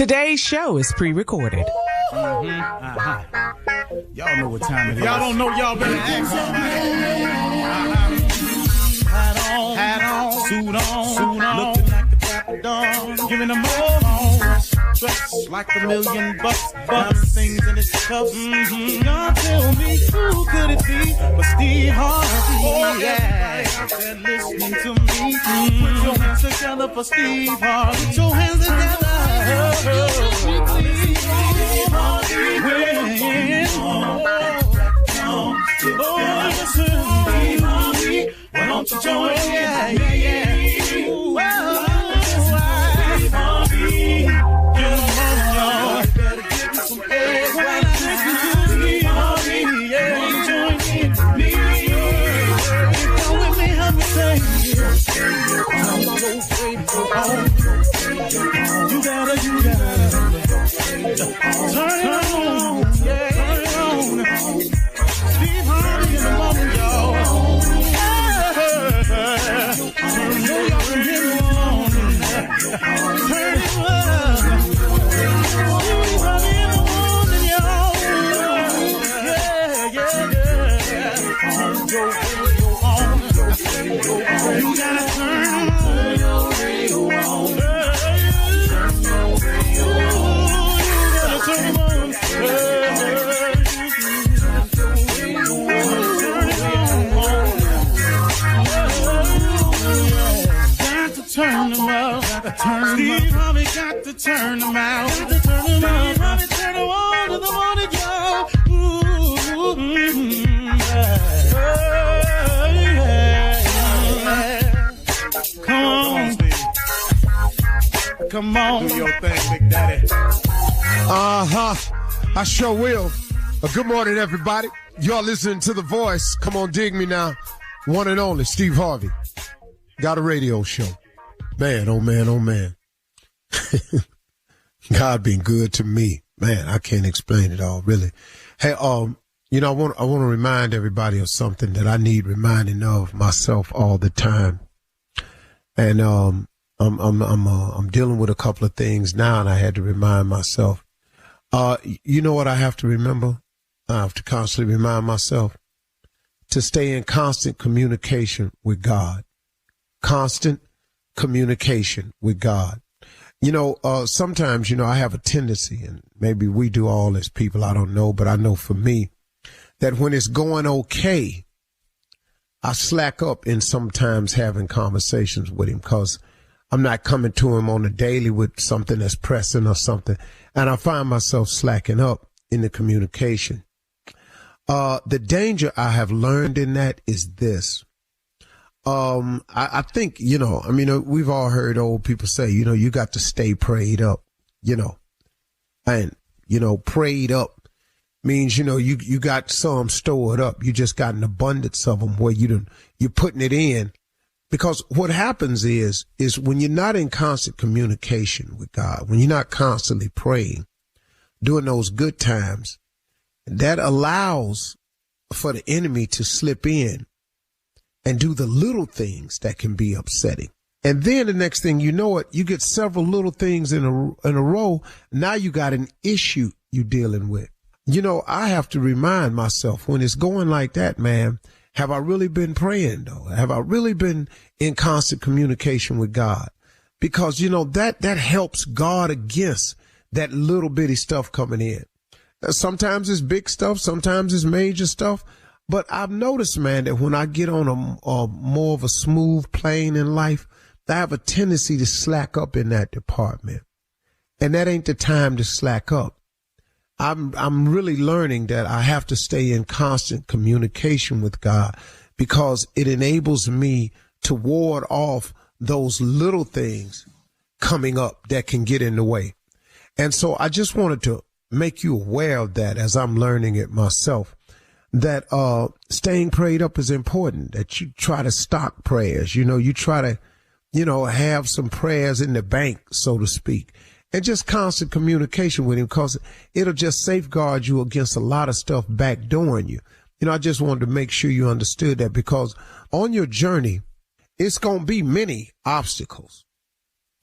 Today's show is pre-recorded. Y'all know what time it is. Y'all don't know, y'all better ask somebody. Hat on, suit on, looking like the Dapper Dawn, giving them all dressed like $1 million bucks, things in his cuffs. Y'all tell me who could it be but Steve Harvey? Oh yeah, they're listening to me. Put your hands together for Steve Harvey. Put your hands together. Steve Harvey, why don't you join me? Yeah. Steve Harvey, get him on, y'all. Better give me some eggs when I take you to Steve Harvey. Yeah, join me. Come with me, help me say, I'm so grateful. You gotta turn it on. Yeah, turn it on. Steve Harvey in the morning, y'all. You gotta turn them out. Steve Harvey got to turn them out. Steve Harvey turn them on to the morning, y'all. Come on. Do your thing, Big Daddy. I sure will. Good morning, everybody. Y'all listening to The Voice. Come on, dig me now. One and only, Steve Harvey. Got a radio show. Man, oh man, oh man. God been good to me. Man, I can't explain it all, really. Hey, I want to remind everybody of something that I need reminding of myself all the time. And I'm dealing with a couple of things now, and I had to remind myself. You know what I have to remember? I have to constantly remind myself to stay in constant communication with God. Constant communication with God. Sometimes, I have a tendency, and maybe we do all as people, I don't know, but I know for me, that when it's going okay, I slack up in sometimes having conversations with him because I'm not coming to him on a daily with something that's pressing or something. And I find myself slacking up in the communication. The danger I have learned in that is this. I think, we've all heard old people say, you got to stay prayed up, and, prayed up means, you got some stored up. You just got an abundance of them where you're putting it in. Because what happens is when you're not in constant communication with God, when you're not constantly praying, during those good times, that allows for the enemy to slip in and do the little things that can be upsetting. And then the next thing you know it, you get several little things in a row. Now you got an issue you're dealing with. I have to remind myself when it's going like that, man, have I really been praying though? Have I really been in constant communication with God? Because, that helps guard against that little bitty stuff coming in. Sometimes it's big stuff. Sometimes it's major stuff. But I've noticed, man, that when I get on a more of a smooth plane in life, I have a tendency to slack up in that department. And that ain't the time to slack up. I'm really learning that I have to stay in constant communication with God because it enables me to ward off those little things coming up that can get in the way. And so I just wanted to make you aware of that as I'm learning it myself, that staying prayed up is important, that you try to stock prayers. You try to, have some prayers in the bank, so to speak. And just constant communication with him because it'll just safeguard you against a lot of stuff backdooring you. I just wanted to make sure you understood that because on your journey, it's going to be many obstacles.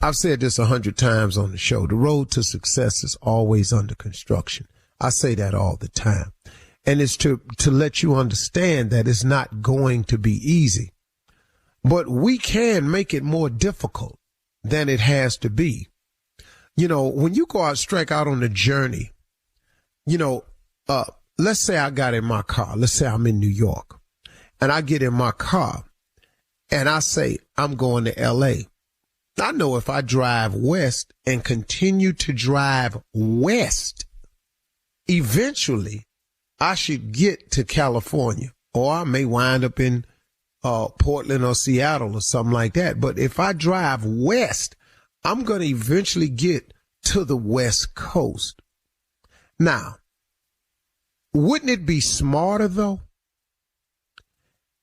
I've said this 100 times on the show. The road to success is always under construction. I say that all the time. And it's to let you understand that it's not going to be easy. But we can make it more difficult than it has to be. You know, when you go out, strike out on a journey, you know, let's say I got in my car. Let's say I'm in New York and I get in my car and I say, I'm going to L.A. I know if I drive west and continue to drive west, eventually I should get to California, or I may wind up in Portland or Seattle or something like that. But if I drive west, I'm going to eventually get to the West Coast. Now, wouldn't it be smarter, though,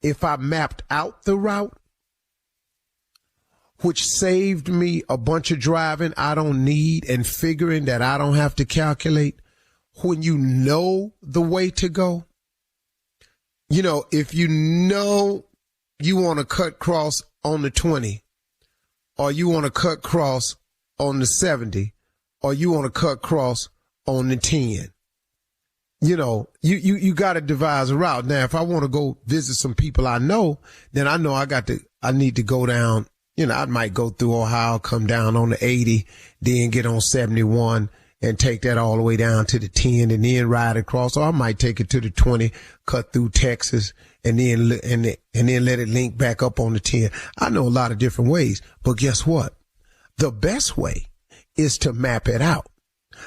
if I mapped out the route, which saved me a bunch of driving I don't need and figuring that I don't have to calculate? When you know the way to go, you know, if you know you want to cut cross on the 20, or you want to cut cross on the 70, or you want to cut cross on the 10, you know, you got to devise a route. Now, if I want to go visit some people I know, then I know I need to go down, you know, I might go through Ohio, come down on the 80, then get on 71 and take that all the way down to the 10 and then ride across. Or I might take it to the 20, cut through Texas and then let it link back up on the 10. I know a lot of different ways, but guess what? The best way is to map it out.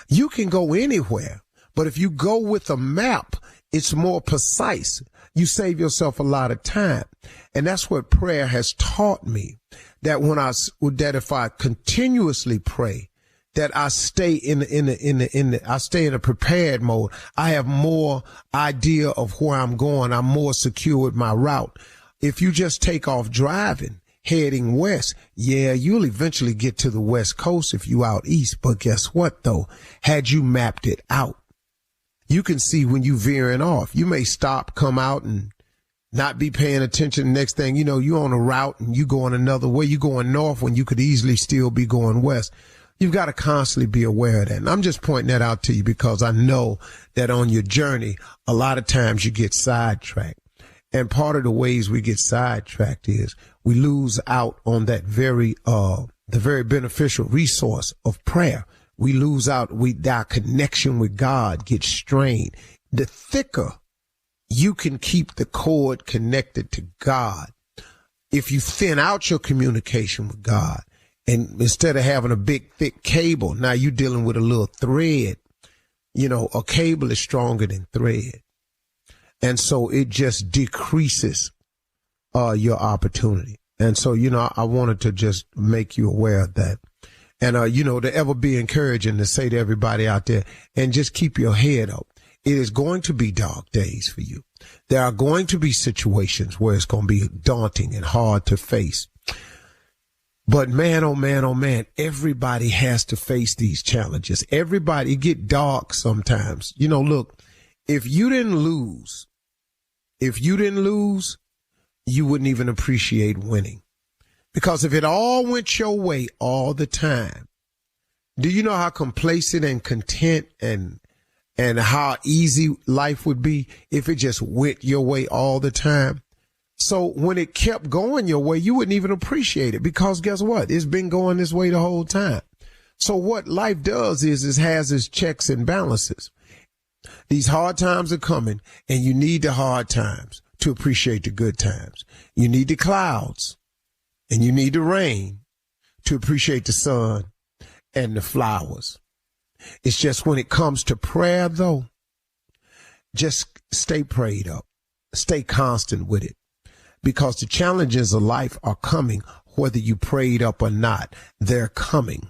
You can go anywhere, but if you go with a map, it's more precise. You save yourself a lot of time. And that's what prayer has taught me, that if I continuously pray, that I stay in a prepared mode. I have more idea of where I'm going. I'm more secure with my route. If you just take off driving, heading west, yeah, you'll eventually get to the West Coast if you out east. But guess what, though? Had you mapped it out, you can see when you veering off. You may stop, come out, and not be paying attention. Next thing you know, you're on a route and you going another way. You're going north when you could easily still be going west. You've got to constantly be aware of that. And I'm just pointing that out to you because I know that on your journey, a lot of times you get sidetracked. And part of the ways we get sidetracked is we lose out on that the very beneficial resource of prayer. We lose out. Our connection with God gets strained. The thicker you can keep the cord connected to God, if you thin out your communication with God, and instead of having a big, thick cable, now you're dealing with a little thread. You know, a cable is stronger than thread. And so it just decreases your opportunity. And so, you know, I wanted to just make you aware of that. And, you know, to ever be encouraging to say to everybody out there, and just keep your head up. It is going to be dark days for you. There are going to be situations where it's going to be daunting and hard to face. But man, oh man, oh man, everybody has to face these challenges. Everybody get dark sometimes. You know, look, if you didn't lose, you wouldn't even appreciate winning. Because if it all went your way all the time, do you know how complacent and content and how easy life would be if it just went your way all the time? So when it kept going your way, you wouldn't even appreciate it, because guess what? It's been going this way the whole time. So what life does is has its checks and balances. These hard times are coming, and you need the hard times to appreciate the good times. You need the clouds and you need the rain to appreciate the sun and the flowers. It's just when it comes to prayer, though, just stay prayed up, stay constant with it. Because the challenges of life are coming, whether you prayed up or not. They're coming.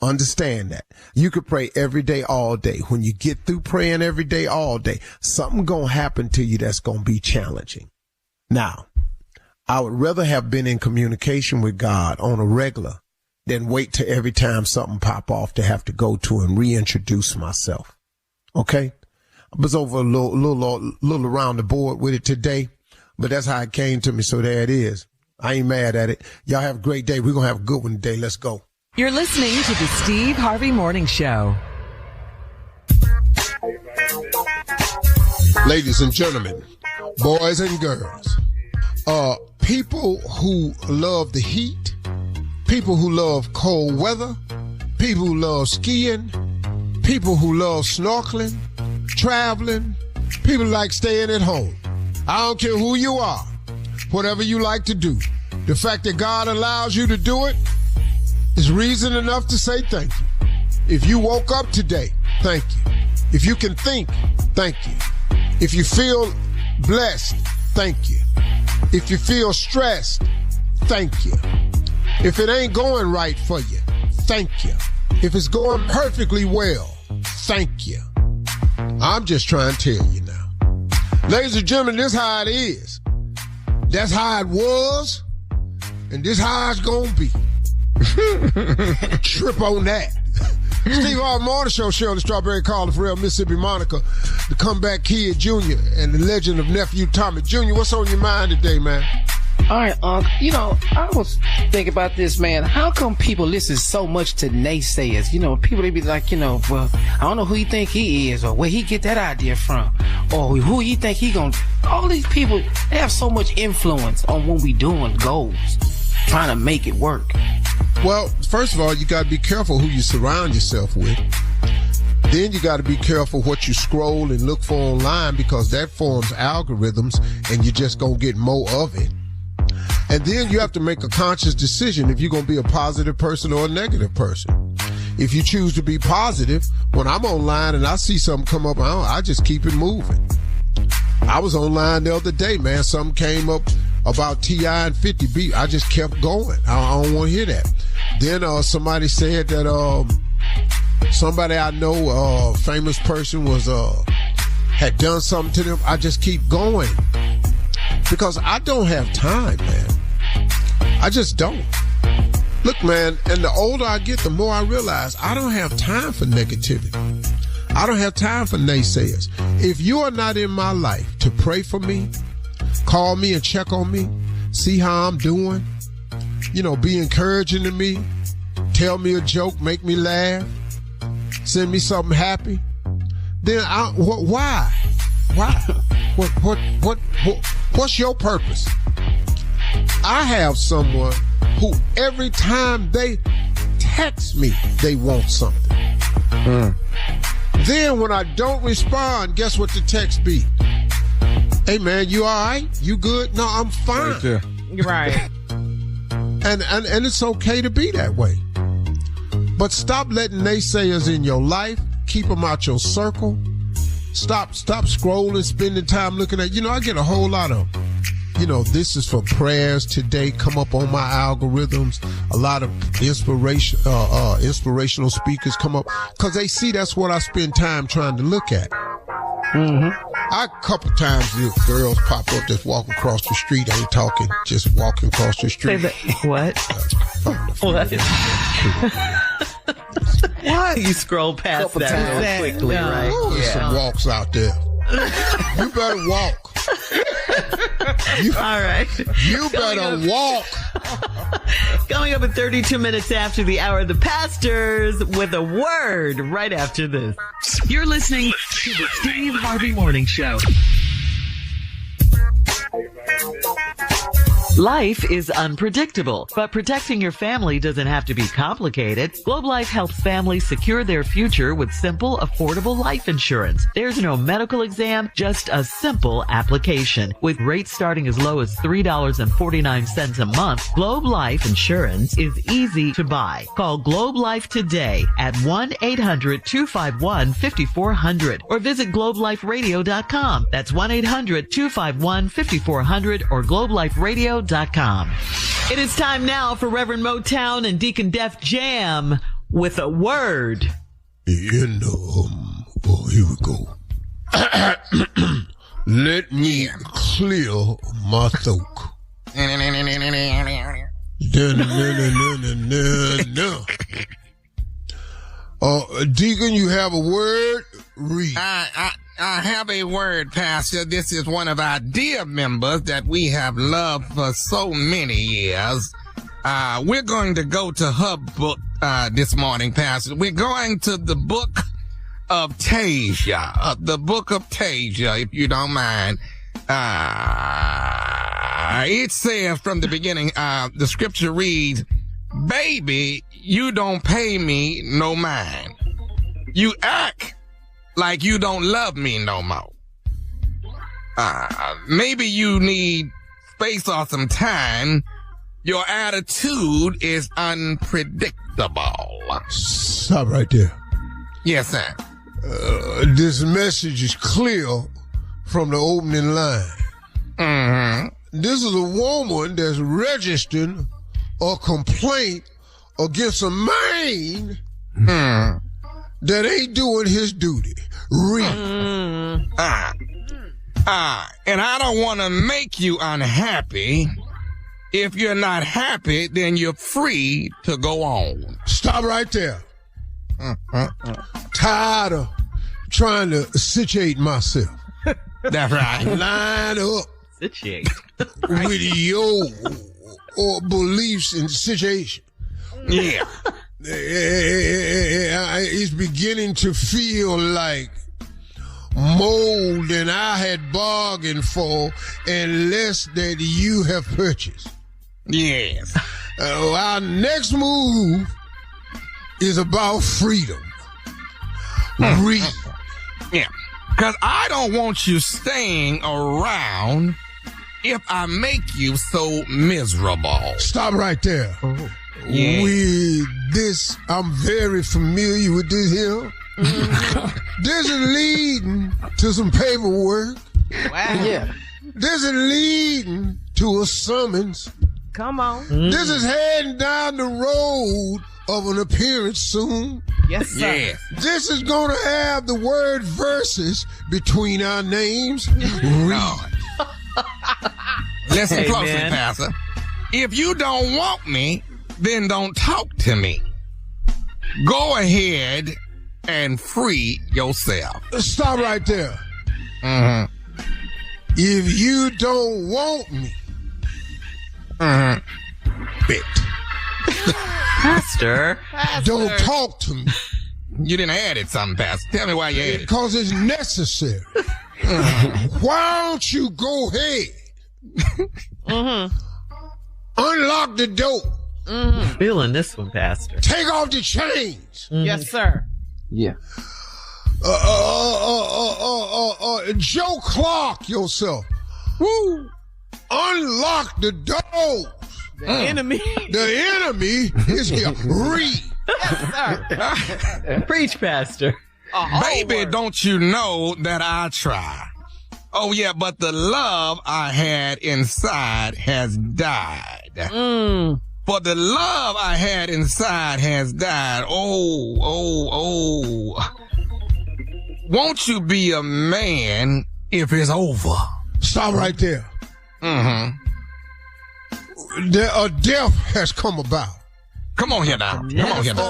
Understand that. You could pray every day, all day. When you get through praying every day, all day, something going to happen to you that's going to be challenging. Now, I would rather have been in communication with God on a regular than wait till every time something pop off to have to go to and reintroduce myself. Okay? I was over a little around the board with it today. But that's how it came to me, so there it is. I ain't mad at it. Y'all have a great day. We're going to have a good one today. Let's go. You're listening to the Steve Harvey Morning Show. Ladies and gentlemen, boys and girls, people who love the heat, people who love cold weather, people who love skiing, people who love snorkeling, traveling, people like staying at home. I don't care who you are, whatever you like to do. The fact that God allows you to do it is reason enough to say thank you. If you woke up today, thank you. If you can think, thank you. If you feel blessed, thank you. If you feel stressed, thank you. If it ain't going right for you, thank you. If it's going perfectly well, thank you. I'm just trying to tell you now. Ladies and gentlemen, this how it is. That's how it was, and this how it's gonna be. Trip on that. Steve Harvey Morning Show, Shirley Strawberry, Carla Farrell, Mississippi Monica, the Comeback Kid Jr., and the legend of Nephew Tommy. Jr., what's on your mind today, man? All right, I was thinking about this, man. How come people listen so much to naysayers? People, they be like, well, I don't know who you think he is, or where he get that idea from, or who you think he gonna... All these people, they have so much influence on when we doing goals, trying to make it work. Well, first of all, you got to be careful who you surround yourself with. Then you got to be careful what you scroll and look for online, because that forms algorithms and you're just going to get more of it. And then you have to make a conscious decision if you're going to be a positive person or a negative person. If you choose to be positive, when I'm online and I see something come up, I just keep it moving. I was online the other day, man. Something came up about T.I. and 50 B. I just kept going. I don't want to hear that. Then somebody said that somebody I know, famous person, had done something to them. I just keep going because I don't have time, man. I just don't. Look, man, and the older I get, the more I realize I don't have time for negativity. I don't have time for naysayers. If you are not in my life to pray for me, call me and check on me, see how I'm doing, be encouraging to me, tell me a joke, make me laugh, send me something happy, then why? What's your purpose? I have someone who every time they text me, they want something. Then when I don't respond, guess what the text be? Hey man, you all right? You good? No, I'm fine. Right. And it's okay to be that way. But stop letting naysayers in your life. Keep them out your circle. Stop scrolling, spending time looking at, I get a whole lot of, this is for prayers today, come up on my algorithms. A lot of inspirational speakers come up because they see that's what I spend time trying to look at. Mm-hmm. A couple times girls pop up just walking across the street, ain't talking, just walking across the street. What? What? What? You scroll past that real quickly, right? Ooh, there's some walks out there. You better walk. All right. You better walk. Coming up at 32 minutes after the hour, the pastors with a word right after this. You're listening to the Steve Harvey Morning Show. Life is unpredictable, but protecting your family doesn't have to be complicated. Globe Life helps families secure their future with simple, affordable life insurance. There's no medical exam, just a simple application. With rates starting as low as $3.49 a month, Globe Life Insurance is easy to buy. Call Globe Life today at 1-800-251-5400 or visit globeliferadio.com. That's 1-800-251-5400 or globeliferadio.com. It is time now for Reverend Motown and Deacon Def Jam with a word. Here we go. Let me clear my throat. Deacon, you have a word? Read. I have a word, Pastor. This is one of our dear members that we have loved for so many years. We're going to go to her book this morning, Pastor. We're going to the book of Tasia. The book of Tasia, if you don't mind. It says from the beginning, the scripture reads, "Baby, you don't pay me no mind. You act like you don't love me no more. Maybe you need space or some time. Your attitude is unpredictable." Stop right there. Yes, sir. This message is clear from the opening line. Mm-hmm. This is a woman that's registered a complaint against a man that ain't doing his duty. Read. And I don't want to make you unhappy. If you're not happy, then you're free to go on. Stop right there. Tired of trying to situate myself. That's right. Line up Situate. with your beliefs and situation. Yeah. It's beginning to feel like more than I had bargained for and less than you have purchased. Yes. Our next move is about freedom. Read. Yeah. Because I don't want you staying around if I make you so miserable. Stop right there. Yeah. With this, I'm very familiar with this here. This is leading to some paperwork. Wow. Yeah. This is leading to a summons. Come on. This is heading down the road of an appearance soon. Yes, sir. Yes. This is going to have the word verses between our names. Read. Listen Amen. closely, Pastor. If you don't want me, then don't talk to me. Go ahead and free yourself. Stop right there. Mm-hmm. If you don't want me, Mm-hmm. bet. Pastor. Don't talk to me You didn't add it something, Pastor. Tell me why you added it. because it's necessary. Why don't you go ahead? Unlock the door. Feeling this one, Pastor. Take off the chains. Yes, sir. Yeah. Joe Clark yourself. Woo. Unlock the doors. The enemy. The enemy is here. Read. Preach, Pastor. Baby, don't you know that I try? Oh, yeah, but the love I had inside has died. For the love I had inside has died. Oh. Won't you be a man if it's over? Stop right there. Mm-hmm. A death has come about. Come on here now. Come on here now.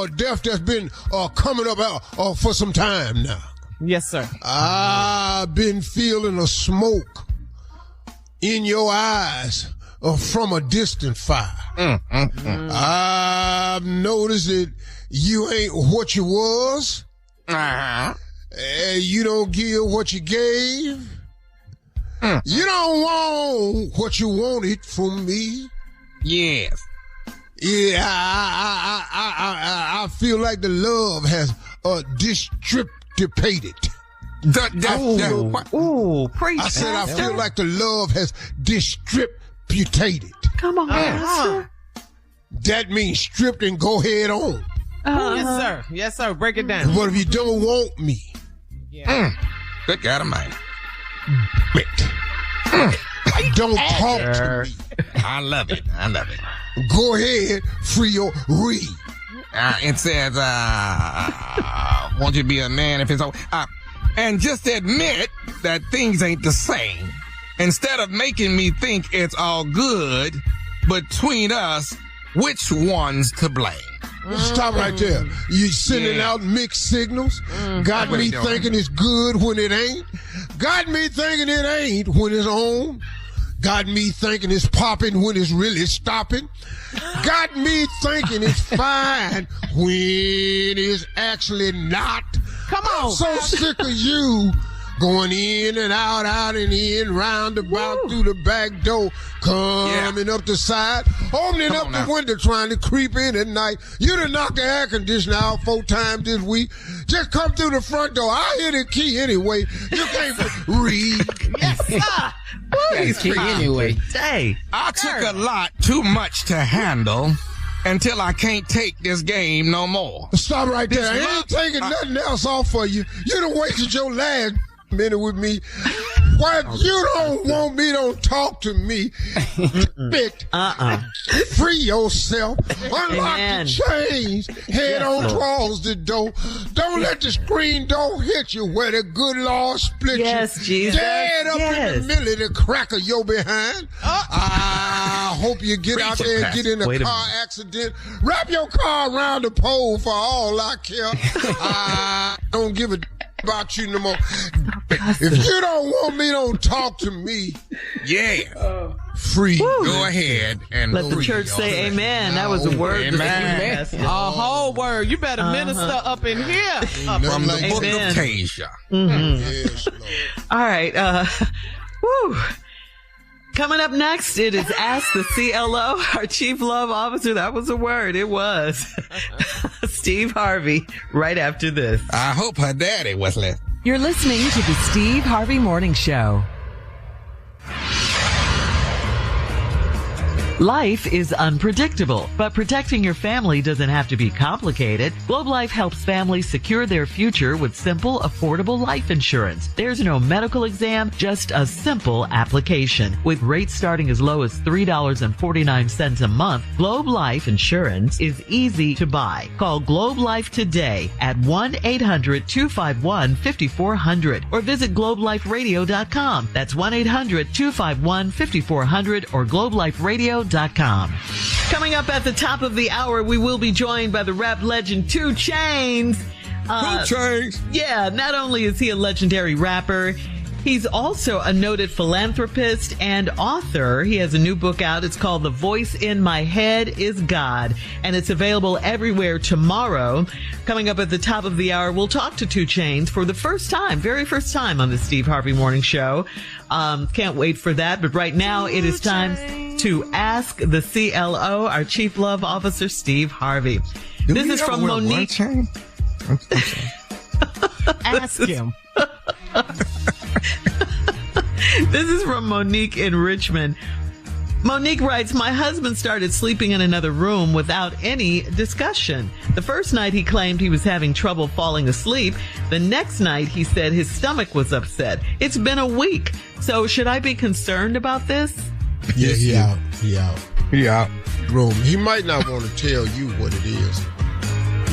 A death that's been coming about for some time now. Yes, sir. I've been feeling a smoke in your eyes from a distant fire. I've noticed that you ain't what you was. Uh-huh. You don't give what you gave. You don't want what you wanted from me. Yes. Yeah, I feel like the love has distributed. Ooh, preach, I said I Pastor. feel like the love has distributed. Come on, Pastor. That means stripped and go head on. Yes, sir. Yes, sir. Break it down. But if you don't want me, Good God Almighty. don't talk to me. I love it. Go ahead, free your read. It says, won't you be a man if it's over? And just admit that things ain't the same. Instead of making me think it's all good between us, which one's to blame? Stop right there. You sending out mixed signals. Got What me he doing? thinking it's good when it ain't. Got me thinking it ain't when it's on. Got me thinking it's popping when it's really stopping. Got me thinking it's fine when it's actually not. Come on. I'm so sick of you going in and out and in, roundabout through the back door, coming up the side, opening up the window, trying to creep in at night. You done knocked the air conditioner out 4 times this week. Just come through the front door. I hit the key anyway. You can't read. Yes, sir. Anyway. Hey. I took a lot too much to handle until I can't take this game no more. Stop right there. I ain't taking nothing else off for you. You done wasted your last minute with me. Why you don't want me, don't talk to me. Free yourself. Unlock the chains. Head on towards the door. Don't let the screen door hit you where the good Lord split you. Yes, Jesus. Dead up in the middle of the crack of your behind. I hope you get out there and get in a car accident. Wrap your car around the pole for all I care. I don't give a about you no more. If you don't want me, don't talk to me. Yeah. Free. Go ahead and Let the church say amen. That was a word. Amen. A whole word. You better minister up in here. From the book of Tasia. Yes, Lord. All right. Coming up next, it is Ask the CLO, our Chief Love Officer. That was a word. It was. Steve Harvey, right after this. I hope her daddy was left. You're listening to the Steve Harvey Morning Show. Life is unpredictable, but protecting your family doesn't have to be complicated. Globe Life helps families secure their future with simple, affordable life insurance. There's no medical exam, just a simple application. With rates starting as low as $3.49 a month, Globe Life Insurance is easy to buy. Call Globe Life today at 1-800-251-5400 or visit globeliferadio.com. That's 1-800-251-5400 or globeliferadio.com. Coming up at the top of the hour, we will be joined by the rap legend 2 Chainz. 2 Chainz. Yeah, not only is he a legendary rapper, he's also a noted philanthropist and author. He has a new book out. It's called The Voice in My Head is God, and it's available everywhere tomorrow. Coming up at the top of the hour, we'll talk to 2 Chainz for the first time, very first time on the Steve Harvey Morning Show. Can't wait for that. But right now, it is time to ask the CLO, our Chief Love Officer, Steve Harvey. This is from Monique. Ask him. This is from Monique in Richmond. Monique writes, my husband started sleeping in another room without any discussion. The first night he claimed he was having trouble falling asleep. The next night he said his stomach was upset. It's been a week. So should I be concerned about this? Yeah, he out. He out. Room. He might not want to tell you what it is.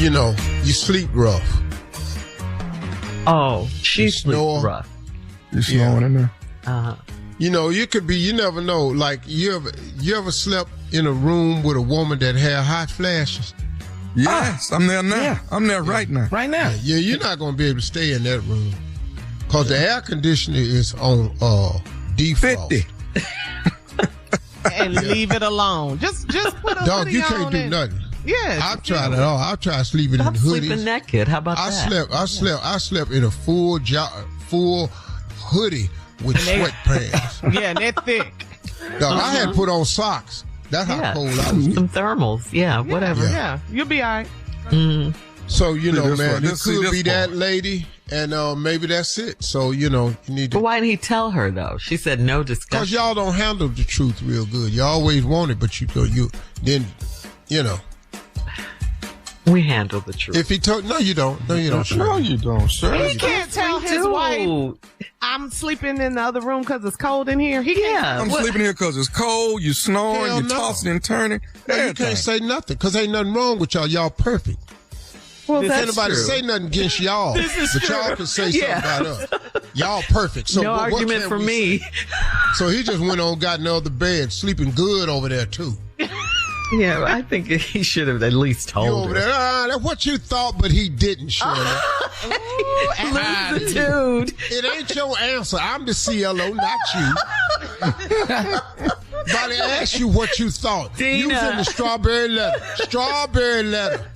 You know, you sleep rough. Oh, she You sleeps snore. rough. You snowing in there? You know, you could be, you never know. Like, you ever slept in a room with a woman that had hot flashes? Yes, I'm there now. Yeah. I'm there right now. Right now. Yeah, you're not going to be able to stay in that room. Because the air conditioner is on default. 50. And leave it alone. Just put a Dog, hoodie you can't on do and- nothing. Yeah. I've tried it all. I've tried sleeping Stop in sleeping hoodies. naked. How about I that? slept in a full hoodie with sweatpants. Yeah, and that thick. Dog, I had put on socks. That's how cold I was. Some thermals. Yeah, whatever. Yeah. You'll be all right. So, you know, this man, one. it Let's see could this be that one. lady, and maybe that's it. So, you know, you need But to... why didn't he tell her, though? She said no Because discussion. y'all don't handle the truth real good. You always want it, but you know. We handle the truth. If he told... No, you don't. No, you don't. No, Sure. you don't, sir. He can't tell his wife, I'm sleeping in the other room because it's cold in here. He can't. Yeah. I'm sleeping here because it's cold, you snoring, Hell you no. tossing and turning. No, you Everything. can't say nothing, because ain't nothing wrong with y'all. Y'all perfect. Well, If that's anybody true. say nothing against y'all, but y'all can say Yeah. something about us. Y'all perfect. So No what argument can for we me. say? So he just went on, got another bed, sleeping good over there too. Yeah, I think he should have at least You told over her. there, that's what you thought, but he didn't, Shirley. Lose the dude. It ain't your answer. I'm the CLO, not you. Somebody asked you what you thought. Dina. You was in the strawberry letter. Strawberry letter.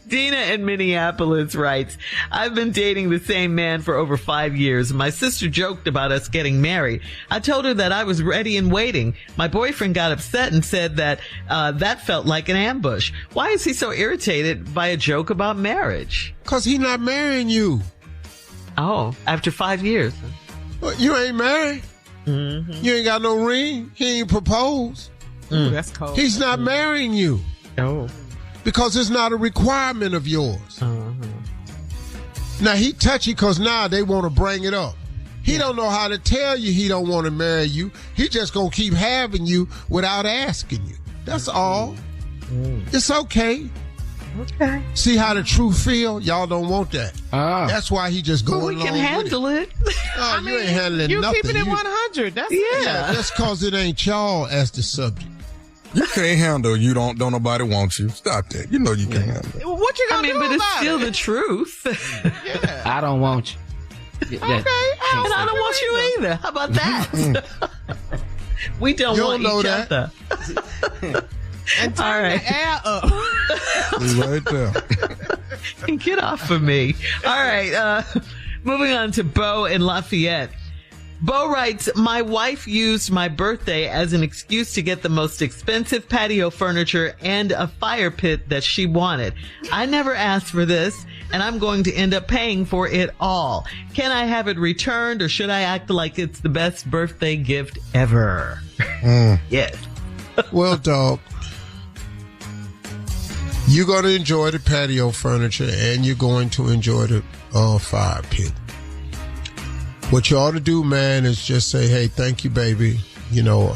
Dina in Minneapolis writes, I've been dating the same man for over 5 years. My sister joked about us getting married. I told her that I was ready and waiting. My boyfriend got upset and said that that felt like an ambush. Why is he so irritated by a joke about marriage? Because he not marrying you. Oh, after 5 years. Well, you ain't married. Mm-hmm. You ain't got no ring. He ain't proposed. Ooh, that's cold. He's not marrying you. Oh. Because it's not a requirement of yours. Now, he touchy because now they want to bring it up. He don't know how to tell you he don't want to marry you. He just going to keep having you without asking you. That's all. It's okay. Okay. See how the truth feel? Y'all don't want that. That's why he just going along We can handle with it. it. You ain't handling you nothing. keeping it 100. That's Yeah, that's because it ain't y'all as the subject. You can't handle. You don't nobody want you. Stop that. You know you can't handle it. What you gonna do but it's about still it? the truth. I don't want you. Okay. And I don't want you either. How about that? We don't You want don't know each that. other. And turn All right. the air up. He's right there. Get off of me. All right. Moving on to Bo in Lafayette. Bo writes, my wife used my birthday as an excuse to get the most expensive patio furniture and a fire pit that she wanted. I never asked for this, and I'm going to end up paying for it all. Can I have it returned, or should I act like it's the best birthday gift ever? Yes. Well, dog, you're going to enjoy the patio furniture and you're going to enjoy the fire pit. What you ought to do, man, is just say, hey, thank you, baby. You know,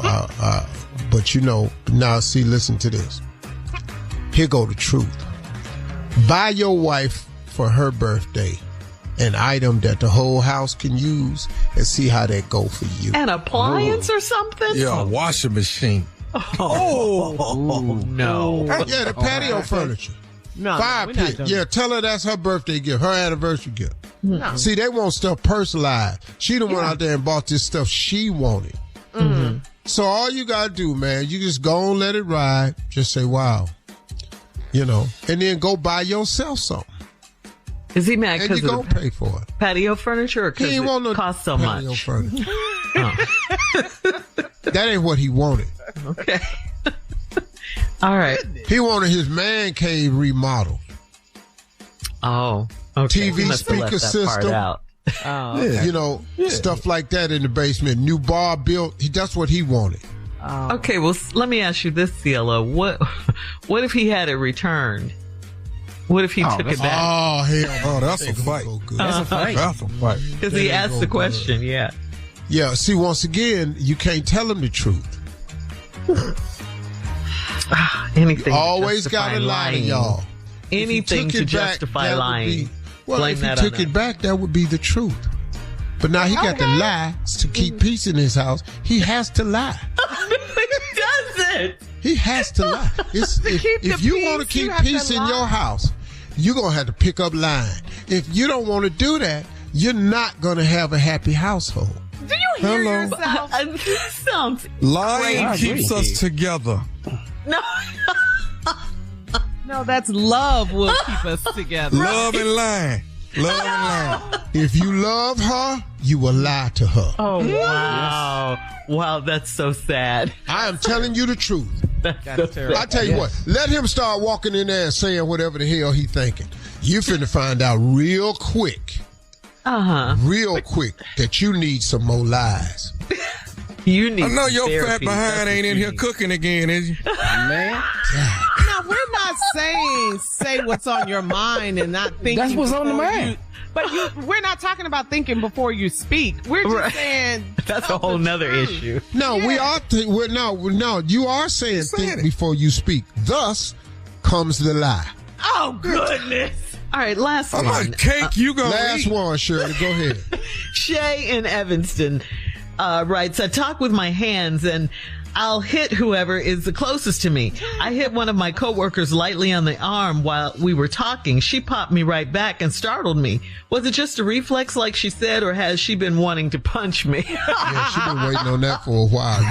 but you know, now see, listen to this. Here go the truth. Buy your wife for her birthday an item that the whole house can use and see how that go for you. An appliance or something? Yeah, a washing machine. Oh, no. Yeah, the patio furniture. No, Fire we're not pit. doing Yeah, tell her that's her birthday gift, her anniversary gift. See, they want stuff personalized. She the one out there and bought this stuff she wanted. So all you got to do, man, you just go and let it ride. Just say, wow. You know, and then go buy yourself something. Is he mad And because you of going the to pay for it. patio furniture or because He ain't want it no costs so patio much? furniture. Oh, That ain't what he wanted. okay. All right. He wanted his man cave remodeled. Oh, okay. TV We must have left speaker that part system. out. Oh, You know, stuff like that in the basement. New bar built. That's what he wanted. Okay, well, let me ask you this, CLO. What if he had it returned? What if he took it back? Oh, hell. Oh, that's a fight. Go good. That's a fight. Because he asked the question, yeah. Yeah, see, once again, you can't tell him the truth. Anything. Always to got justify to lie to lying. y'all. Anything If he to took it back, justify that would lying. be- well, Blame if he that on took it us. back, that would be the truth. But now he got to lie to keep peace in his house. He has to lie. He doesn't. He has to lie. If you want to peace, you keep have to peace in lie. your house, you're going to have to pick up lying. If you don't want to do that, you're not going to have a happy household. do you hear Hello. yourself? This sounds Lying crazy. keeps us together. No. No, that's love will keep us together. Love and lying. Love and lying. If you love her, you will lie to her. Oh, wow. Wow, that's so sad. I am telling you the truth. That's so sad. I tell you what, let him start walking in there and saying whatever the hell he thinking. You finna find out real quick that you need some more lies. You need I know your therapy. fat behind That's ain't what in you here need. cooking again, is you? Man. Now, we're not saying say what's on your mind and not thinking. That's what's on the before mind. we're not talking about thinking before you speak. We're just Right. saying That's tell a whole the nother truth. issue. No, we are. No, you are saying think before you speak. Thus comes the lie. Oh goodness! All right, last How one. much cake you gonna Last eat? one, Shirley. Go ahead. Shay in Evanston writes, I talk with my hands and I'll hit whoever is the closest to me. I hit one of my coworkers lightly on the arm while we were talking. She popped me right back and startled me. Was it just a reflex like she said, or has she been wanting to punch me? Yeah, she's been waiting on that for a while.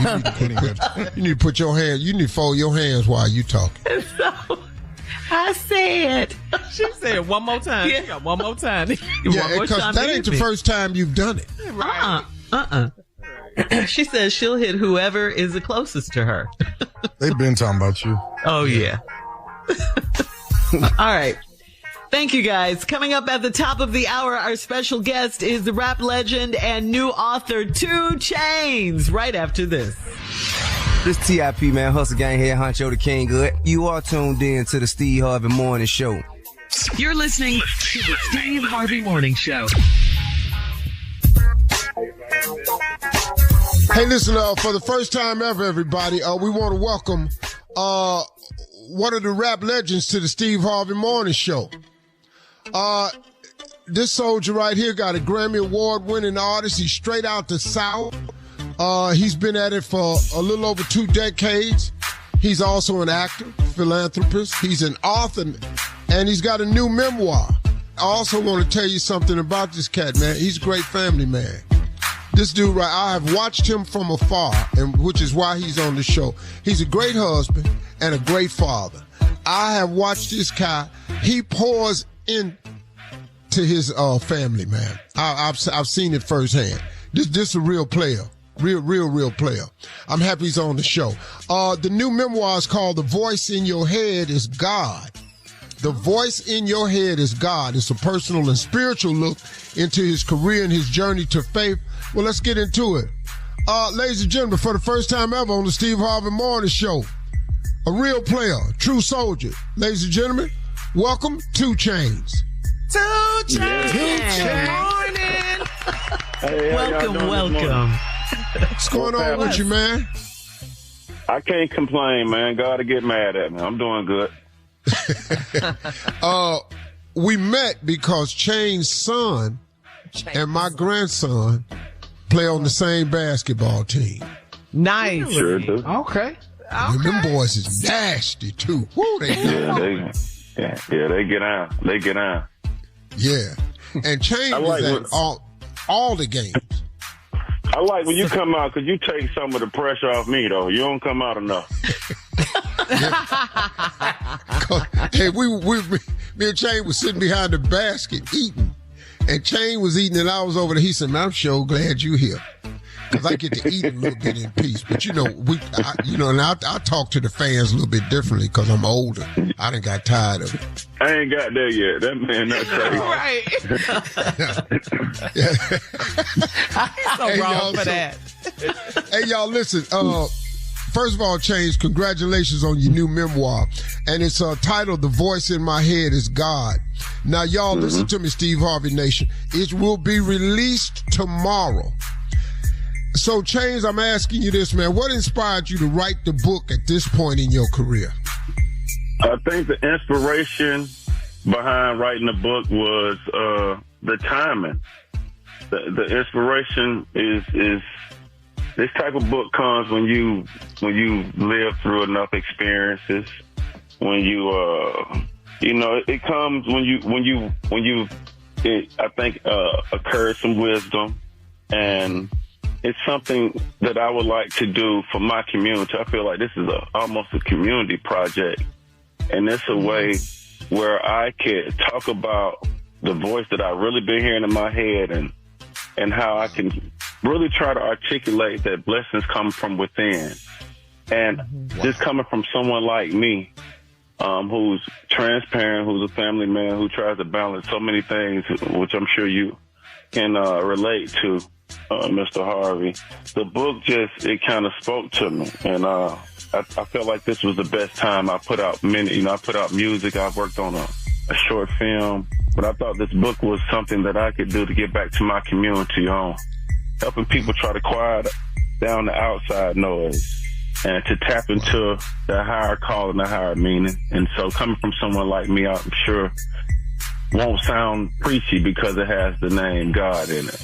You need to put your hand, you need to fold your hands while you talking. So I said. She said one more time. Yeah. She got one more time. Yeah, because that ain't the first time you've done it. She says she'll hit whoever is the closest to her. They've been talking about you. Oh, yeah. All right. Thank you, guys. Coming up at the top of the hour, our special guest is the rap legend and new author 2 Chainz. Right after this. This TIP, man, Hustle Gang here, Honcho the King Good. You are tuned in to the Steve Harvey Morning Show. You're listening to the Steve Harvey Morning Show. Hey, listen, for the first time ever, everybody, we want to welcome one of the rap legends to the Steve Harvey Morning Show. This soldier right here got a Grammy Award-winning artist. He's straight out the South. He's been at it for a little over 2 decades. He's also an actor, philanthropist. He's an author, and he's got a new memoir. I also want to tell you something about this cat, man. He's a great family man. This dude, right, I have watched him from afar, and which is why he's on the show. He's a great husband and a great father. I have watched this guy. He pours into his family, man. I've seen it firsthand. This is a real player. Real player. I'm happy he's on the show. The new memoir is called The Voice in Your Head is God. The Voice in Your Head is God. It's a personal and spiritual look into his career and his journey to faith. Well, let's get into it. Ladies and gentlemen, for the first time ever on the Steve Harvey Morning Show, a real player, true soldier. Ladies and gentlemen, welcome 2 Chainz. 2 Chainz. Good morning. Hey, Welcome. What's going on with you, man? I can't complain, man. God to get mad at me. I'm doing good. We met because Chainz's son and my grandson play on the same basketball team. Nice. Sure do. Okay. And them boys is nasty too. Woo, they they get on. They get on. Yeah. And Chainz is at all the games. I like when you come out because you take some of the pressure off me, though. You don't come out enough. Hey, me and Chainz was sitting behind the basket eating. And Chainz was eating and I was over there. He said, man, I'm sure glad you're here. Because I get to eat a little bit in peace. But, and I talk to the fans a little bit differently because I'm older. I done got tired of it. I ain't got there yet. That man not Right. He's so wrong for that. Hey, y'all, listen. First of all, Chainz, congratulations on your new memoir. And it's titled The Voice in My Head is God. Now, y'all, listen to me, Steve Harvey Nation. It will be released tomorrow. So, Chainz, I'm asking you this, man. What inspired you to write the book at this point in your career? I think the inspiration behind writing the book was the timing. The inspiration is this type of book comes when you live through enough experiences. When you it comes when you I think occurs some wisdom, and it's something that I would like to do for my community. I feel like this is almost a community project, and it's a way where I can talk about the voice that I've really been hearing in my head, and how I can really try to articulate that blessings come from within. And just coming from someone like me, who's transparent, who's a family man, who tries to balance so many things, which I'm sure you can relate to, Mr. Harvey. The book it kind of spoke to me. And I felt like this was the best time. I put out I put out music. I've worked on a short film. But I thought this book was something that I could do to get back to my community on helping people try to quiet down the outside noise and to tap into the higher call and the higher meaning. And so coming from someone like me, I'm sure won't sound preachy because it has the name God in it.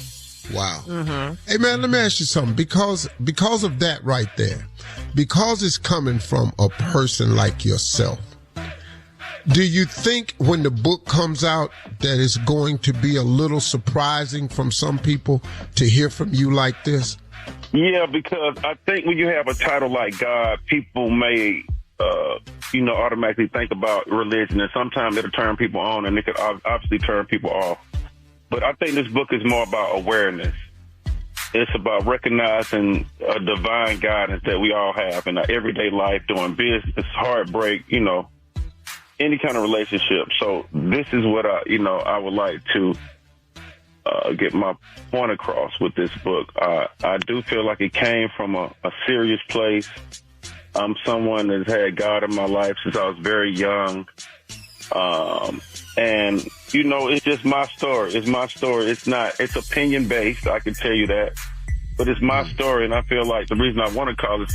Wow. Hey, man, let me ask you something. Because of that right there, because it's coming from a person like yourself, do you think when the book comes out that it's going to be a little surprising from some people to hear from you like this? Yeah, because I think when you have a title like God, people may, automatically think about religion, and sometimes it'll turn people on, and it could obviously turn people off. But I think this book is more about awareness. It's about recognizing a divine guidance that we all have in our everyday life, doing business, heartbreak, any kind of relationship. So this is what I would like to get my point across with this book. I do feel like it came from a serious place. I'm someone that's had God in my life since I was very young. And, it's just my story. It's my story. It's opinion based. I can tell you that, but it's my story. And I feel like the reason I want to call it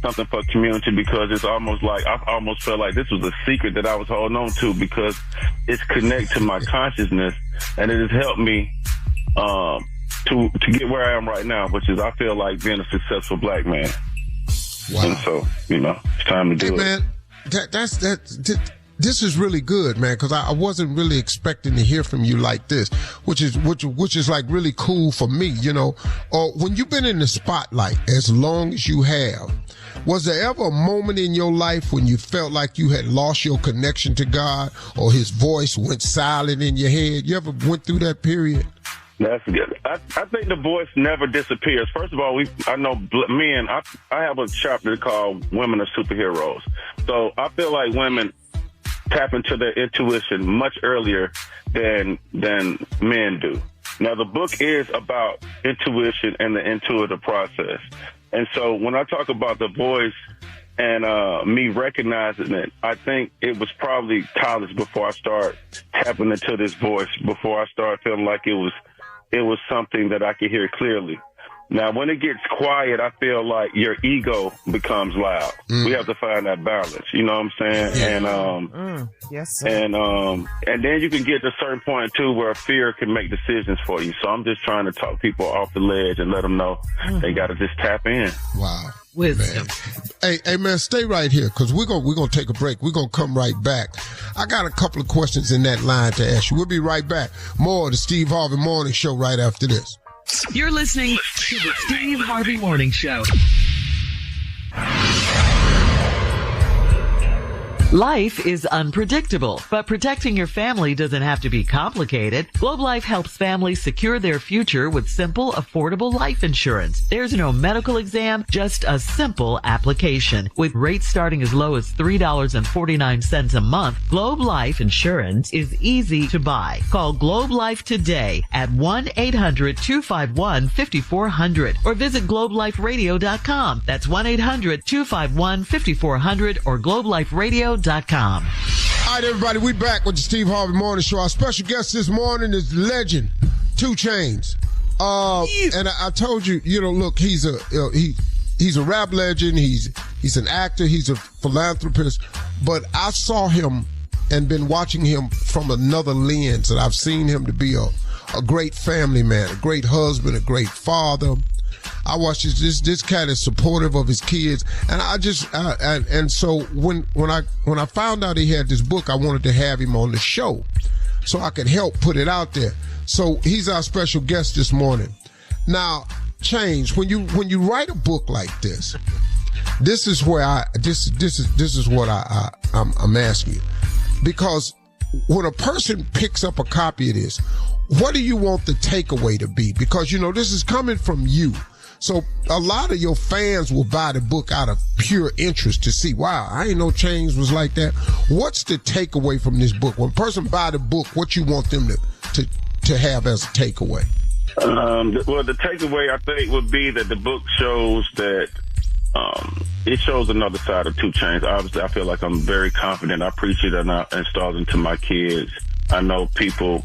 something for community, because it's almost like, I almost felt like this was a secret that I was holding on to, because it's connected to my consciousness, and it has helped me, to get where I am right now, which is, I feel like being a successful black man. Wow. And so, it's time to do it. Man, this is really good, man, because I wasn't really expecting to hear from you like this, which is like really cool for me, Or when you've been in the spotlight as long as you have, was there ever a moment in your life when you felt like you had lost your connection to God, or his voice went silent in your head? You ever went through that period? That's good. I think the voice never disappears. First of all, I know men, I have a chapter called Women Are Superheroes. So I feel like women tap into their intuition much earlier than men do. Now, the book is about intuition and the intuitive process. And so when I talk about the voice and me recognizing it, I think it was probably college before I started tapping into this voice, before I started feeling like it was something that I could hear clearly. Now, when it gets quiet, I feel like your ego becomes loud. We have to find that balance. You know what I'm saying? Yeah. Yes, sir. And then you can get to a certain point too where fear can make decisions for you. So I'm just trying to talk people off the ledge and let them know they got to just tap in. Wow. Wisdom. Man. Hey, man, stay right here, because we're gonna take a break. We're gonna come right back. I got a couple of questions in that line to ask you. We'll be right back. More of the Steve Harvey Morning Show right after this. You're listening to the Steve Harvey Morning Show. Life is unpredictable, but protecting your family doesn't have to be complicated. Globe Life helps families secure their future with simple, affordable life insurance. There's no medical exam, just a simple application. With rates starting as low as $3.49 a month, Globe Life Insurance is easy to buy. Call Globe Life today at 1-800-251-5400 or visit globeliferadio.com. That's 1-800-251-5400 or globeliferadio.com. All right, everybody, we back with the Steve Harvey Morning Show. Our special guest this morning is legend, 2 Chainz. And I told you, look, he's a rap legend. He's an actor. He's a philanthropist. But I saw him and been watching him from another lens, and I've seen him to be a great family man, a great husband, a great father. I watched this cat is supportive of his kids, and and so when I found out he had this book, I wanted to have him on the show so I could help put it out there. So he's our special guest this morning. Now, Chainz, when you write a book like this, this is where this is what I'm asking you, because when a person picks up a copy of this, what do you want the takeaway to be? Because this is coming from you. So a lot of your fans will buy the book out of pure interest to see, wow, I didn't know Chainz was like that. What's the takeaway from this book? When a person buy the book, what you want them to have as a takeaway? Well, the takeaway, I think, would be that the book shows that it shows another side of 2 Chainz. Obviously, I feel like I'm very confident. I preach it and I install it into my kids. I know people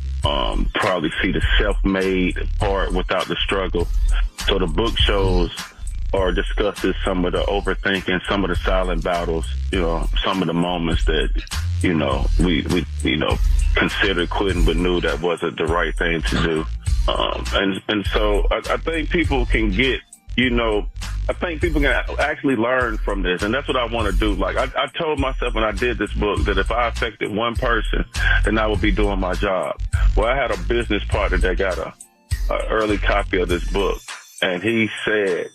probably see the self-made part without the struggle. So the book shows or discusses some of the overthinking, some of the silent battles, some of the moments that, we considered quitting but knew that wasn't the right thing to do. And so I think people can get, I think people can actually learn from this. And that's what I want to do. Like I told myself when I did this book that if I affected one person, then I would be doing my job. Well, I had a business partner that got a early copy of this book, and he said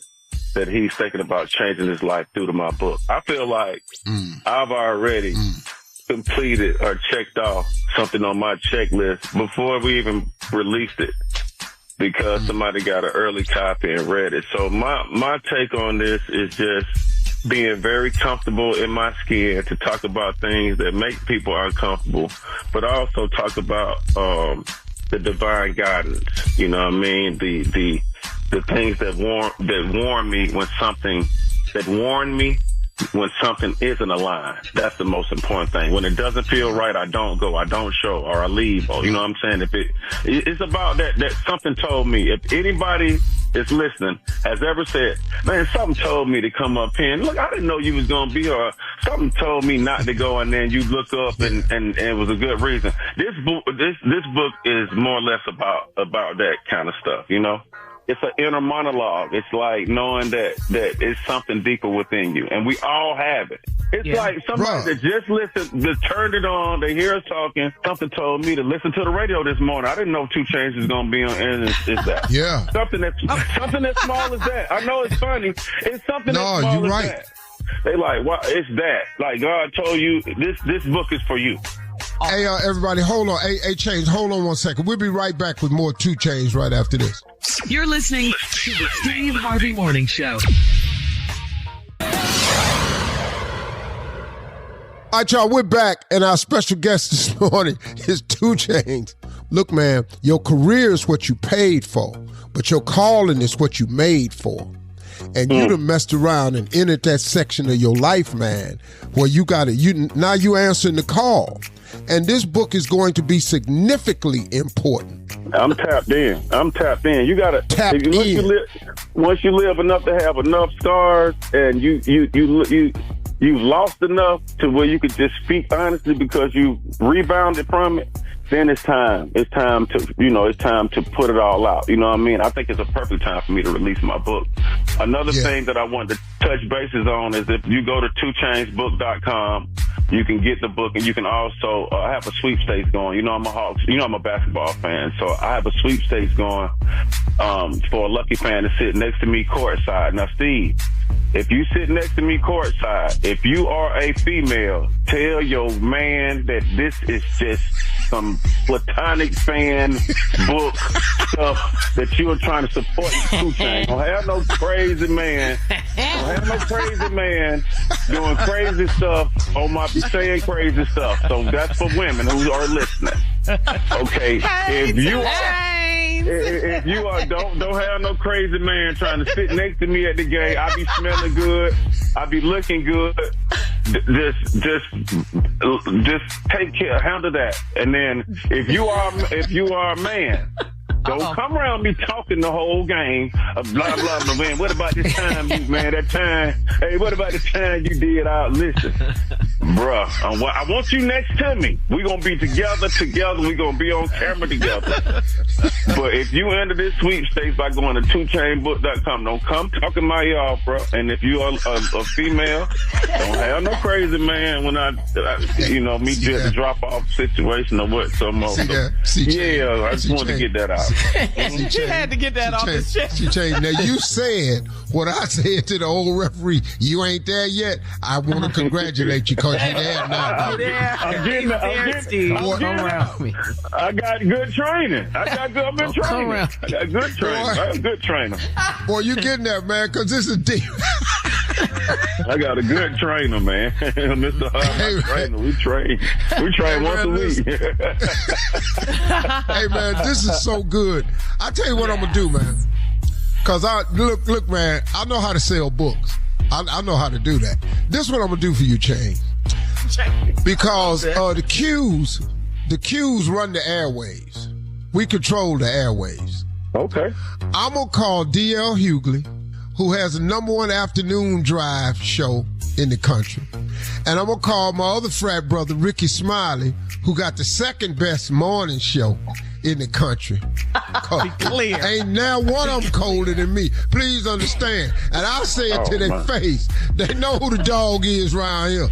that he's thinking about changing his life due to my book. I feel like I've already completed or checked off something on my checklist before we even released it, because somebody got an early copy and read it. So my take on this is just being very comfortable in my skin to talk about things that make people uncomfortable, but also talk about the divine guidance. You know what I mean? The things that warn me when something isn't aligned. That's the most important thing. When it doesn't feel right, I don't go, I don't show, or I leave. Or, you know what I'm saying? It's about that something told me. If anybody is listening has ever said, man, something told me to come up here, and look, I didn't know you was going to be, or something told me not to go, and then you look up and it was a good reason. This book is more or less about that kind of stuff, It's an inner monologue. It's like knowing that it's something deeper within you, and we all have it. It's like somebody that just listened, just turned it on, they hear us talking. Something told me to listen to the radio this morning. I didn't know 2 Chainz was going to be on, and it's that. Yeah. Something as small as that. I know it's funny. It's something as small as that. They like, wow, it's that. Like God told you, this book is for you. Hey, everybody, hold on. Hey, Chainz, hold on 1 second. We'll be right back with more 2 Chainz right after this. You're listening to the Steve Harvey Morning Show. All right, y'all, we're back, and our special guest this morning is 2 Chainz. Look, man, your career is what you paid for, but your calling is what you made for. And you done messed around and entered that section of your life, man, where you got it. Now you answering the call. And this book is going to be significantly important. I'm tapped in. You got to tap in. Once you live enough to have enough scars, and you've lost enough to where you could just speak honestly because you rebounded from it, then it's time. It's time to put it all out. You know what I mean? I think it's a perfect time for me to release my book. Another thing that I wanted to touch bases on is if you go to 2chainsbook.com, you can get the book, and you can also I have a sweepstakes going. I'm a Hawks. I'm a basketball fan, so I have a sweepstakes going for a lucky fan to sit next to me courtside. Now, Steve, if you sit next to me courtside, if you are a female, tell your man that this is just some platonic fan book stuff that you are trying to support 2 Chainz. Don't have no crazy man. Doing crazy stuff on my saying crazy stuff. So that's for women who are listening. Okay, if you are don't have no crazy man trying to sit next to me at the game. I be smelling good. I be looking good. Just take care, handle that. And then if you are a man, don't come around me talking the whole game of blah, blah, blah, man. What about this time, what about the time you did out? Listen, bruh, I want you next to me. We're going to be together. We're going to be on camera together. But if you enter this sweepstakes by going to 2chainbook.com, don't come talking my ear off, bro. And if you are a female, don't have no crazy man when I meet you at the drop-off situation or what, some more. I just wanted to get that out. You had to get that off his chest. Now, you said what I said to the old referee. You ain't there yet. I want to congratulate you because you're there now. I'm getting I got good training. I've been training. I got good training. I got a good trainer. Boy, you getting there, man, because this is deep. I got a good trainer, man. Mr. Harvey, trainer. We train once a week. Hey, man, this is so good. I tell you what I'm going to do, man. Because look, man, I know how to sell books. I know how to do that. This is what I'm going to do for you, Chainz. Because the Qs run the airwaves. We control the airwaves. Okay. I'm going to call D.L. Hughley, who has the #1 afternoon drive show in the country. And I'm going to call my other frat brother, Ricky Smiley, who got the second best morning show in the country. Clear. Ain't now one of them colder than me. Please understand. And I'll say it to their face. They know who the dog is around here.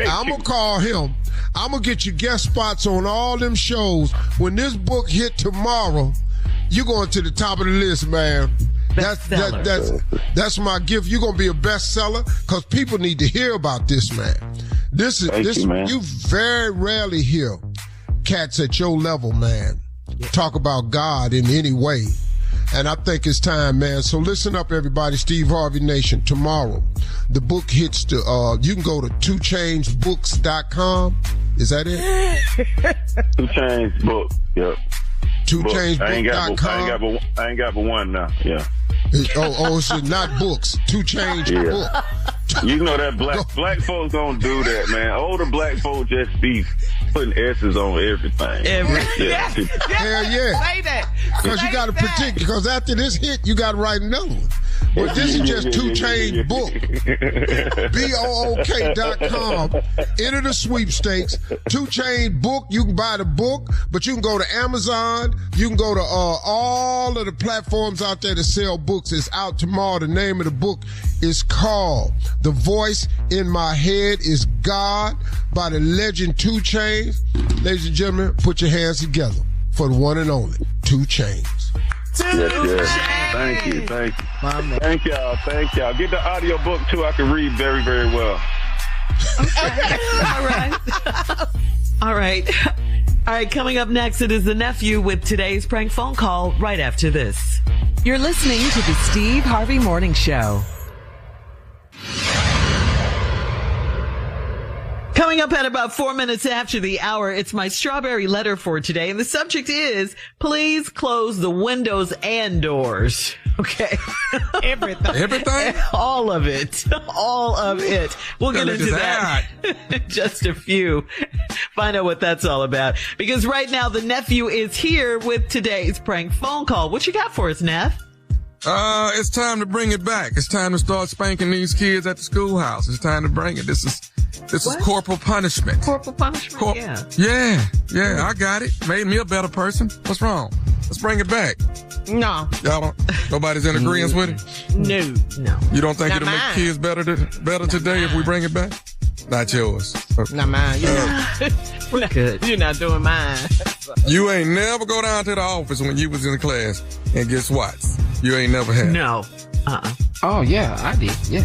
I'm going to call him. I'm going to get you guest spots on all them shows. When this book hit tomorrow, you're going to the top of the list, man. That's my gift. You're going to be a bestseller because people need to hear about this, man. You very rarely hear cats at your level, man, talk about God in any way. And I think it's time, man. So listen up, everybody. Steve Harvey Nation. Tomorrow, the book hits you can go to 2chainsbooks.com. Is that it? 2 Chainz book. Yep. 2chainsbook.com. I ain't got but one now. Yeah. It's not books. 2 Chainz book. You know that black folks don't do that, man. Older black folks just be putting S's on everything. Hell yeah. Say that. Because you got to predict. Because after this hit, you got to write another one. But this is just 2 Chainz book. BOOK.com. Enter the sweepstakes. 2 Chainz book. You can buy the book, but you can go to Amazon. You can go to all of the platforms out there that sell books. It's out tomorrow. The name of the book is called The Voice in My Head is God by the legend 2 Chainz. Ladies and gentlemen, put your hands together for the one and only 2 Chainz. Yes. Thank you. Thank y'all. Get the audio book too. I can read very, very well. All right. Coming up next, it is the nephew with today's prank phone call right after this. You're listening to the Steve Harvey Morning Show. Coming up at about 4 minutes after the hour, it's my strawberry letter for today. And the subject is, please close the windows and doors. Okay. Everything? All of it. We'll get into that in just a few. Find out what that's all about. Because right now, the nephew is here with today's prank phone call. What you got for us, Neff? It's time to bring it back. It's time to start spanking these kids at the schoolhouse. It's time to bring it. This is corporal punishment. Corporal punishment? Yeah, I got it. Made me a better person. What's wrong? Let's bring it back. No. Y'all don't, nobody's in agreement with it? No. You don't think it'll make kids better today if we bring it back? Not yours. Okay. Not mine. We're good. You're not doing mine. You ain't never go down to the office when you was in the class and get swats. You ain't never had. No. Oh, yeah, I did. Yeah.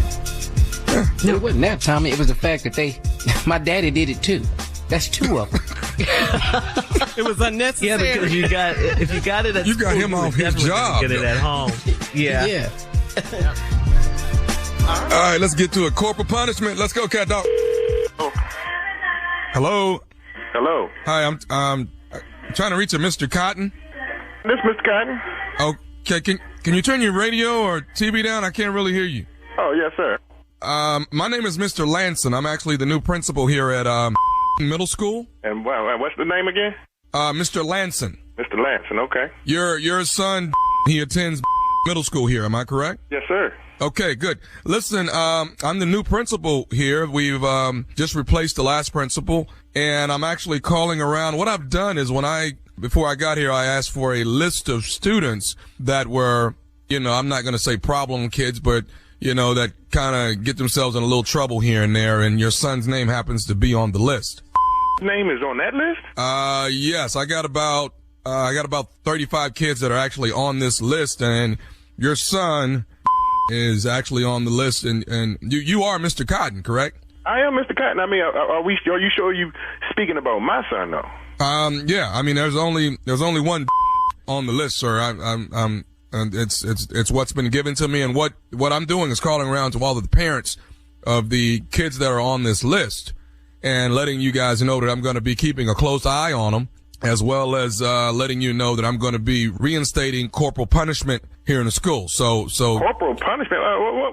No, it wasn't that, Tommy. It was the fact that my daddy did it too. That's 2 of them. It was unnecessary. Yeah, because if you got it at you school, got him off his job. Get it at home. Yeah. All right, let's get to it. Corporal punishment. Let's go, cat dog. Hello. Hi, I'm trying to reach a Mr. Cotton. This Mr. Cotton. Okay, can you turn your radio or TV down? I can't really hear you. Oh, yes, sir. My name is Mr. Lanson. I'm actually the new principal here at middle school. And what's the name again? Mr. Lanson. Mr. Lanson, okay. Your son, he attends middle school here. Am I correct? Yes, sir. Okay, good. Listen, I'm the new principal here. We've just replaced the last principal, and I'm actually calling around. What I've done is before I got here, I asked for a list of students that were, I'm not going to say problem kids, but, that kind of get themselves in a little trouble here and there, and your son's name happens to be on the list. Name is on that list? Yes, I got about 35 kids that are actually on this list, and your son is actually on the list, and you are Mr. Cotton, correct? I am Mr. Cotton. I mean, are you sure you speaking about my son though? Yeah. I mean, there's only one on the list, sir. And it's what's been given to me, and what I'm doing is calling around to all of the parents of the kids that are on this list and letting you guys know that I'm going to be keeping a close eye on them, as well as letting you know that I'm going to be reinstating corporal punishment here in the school. So corporal punishment?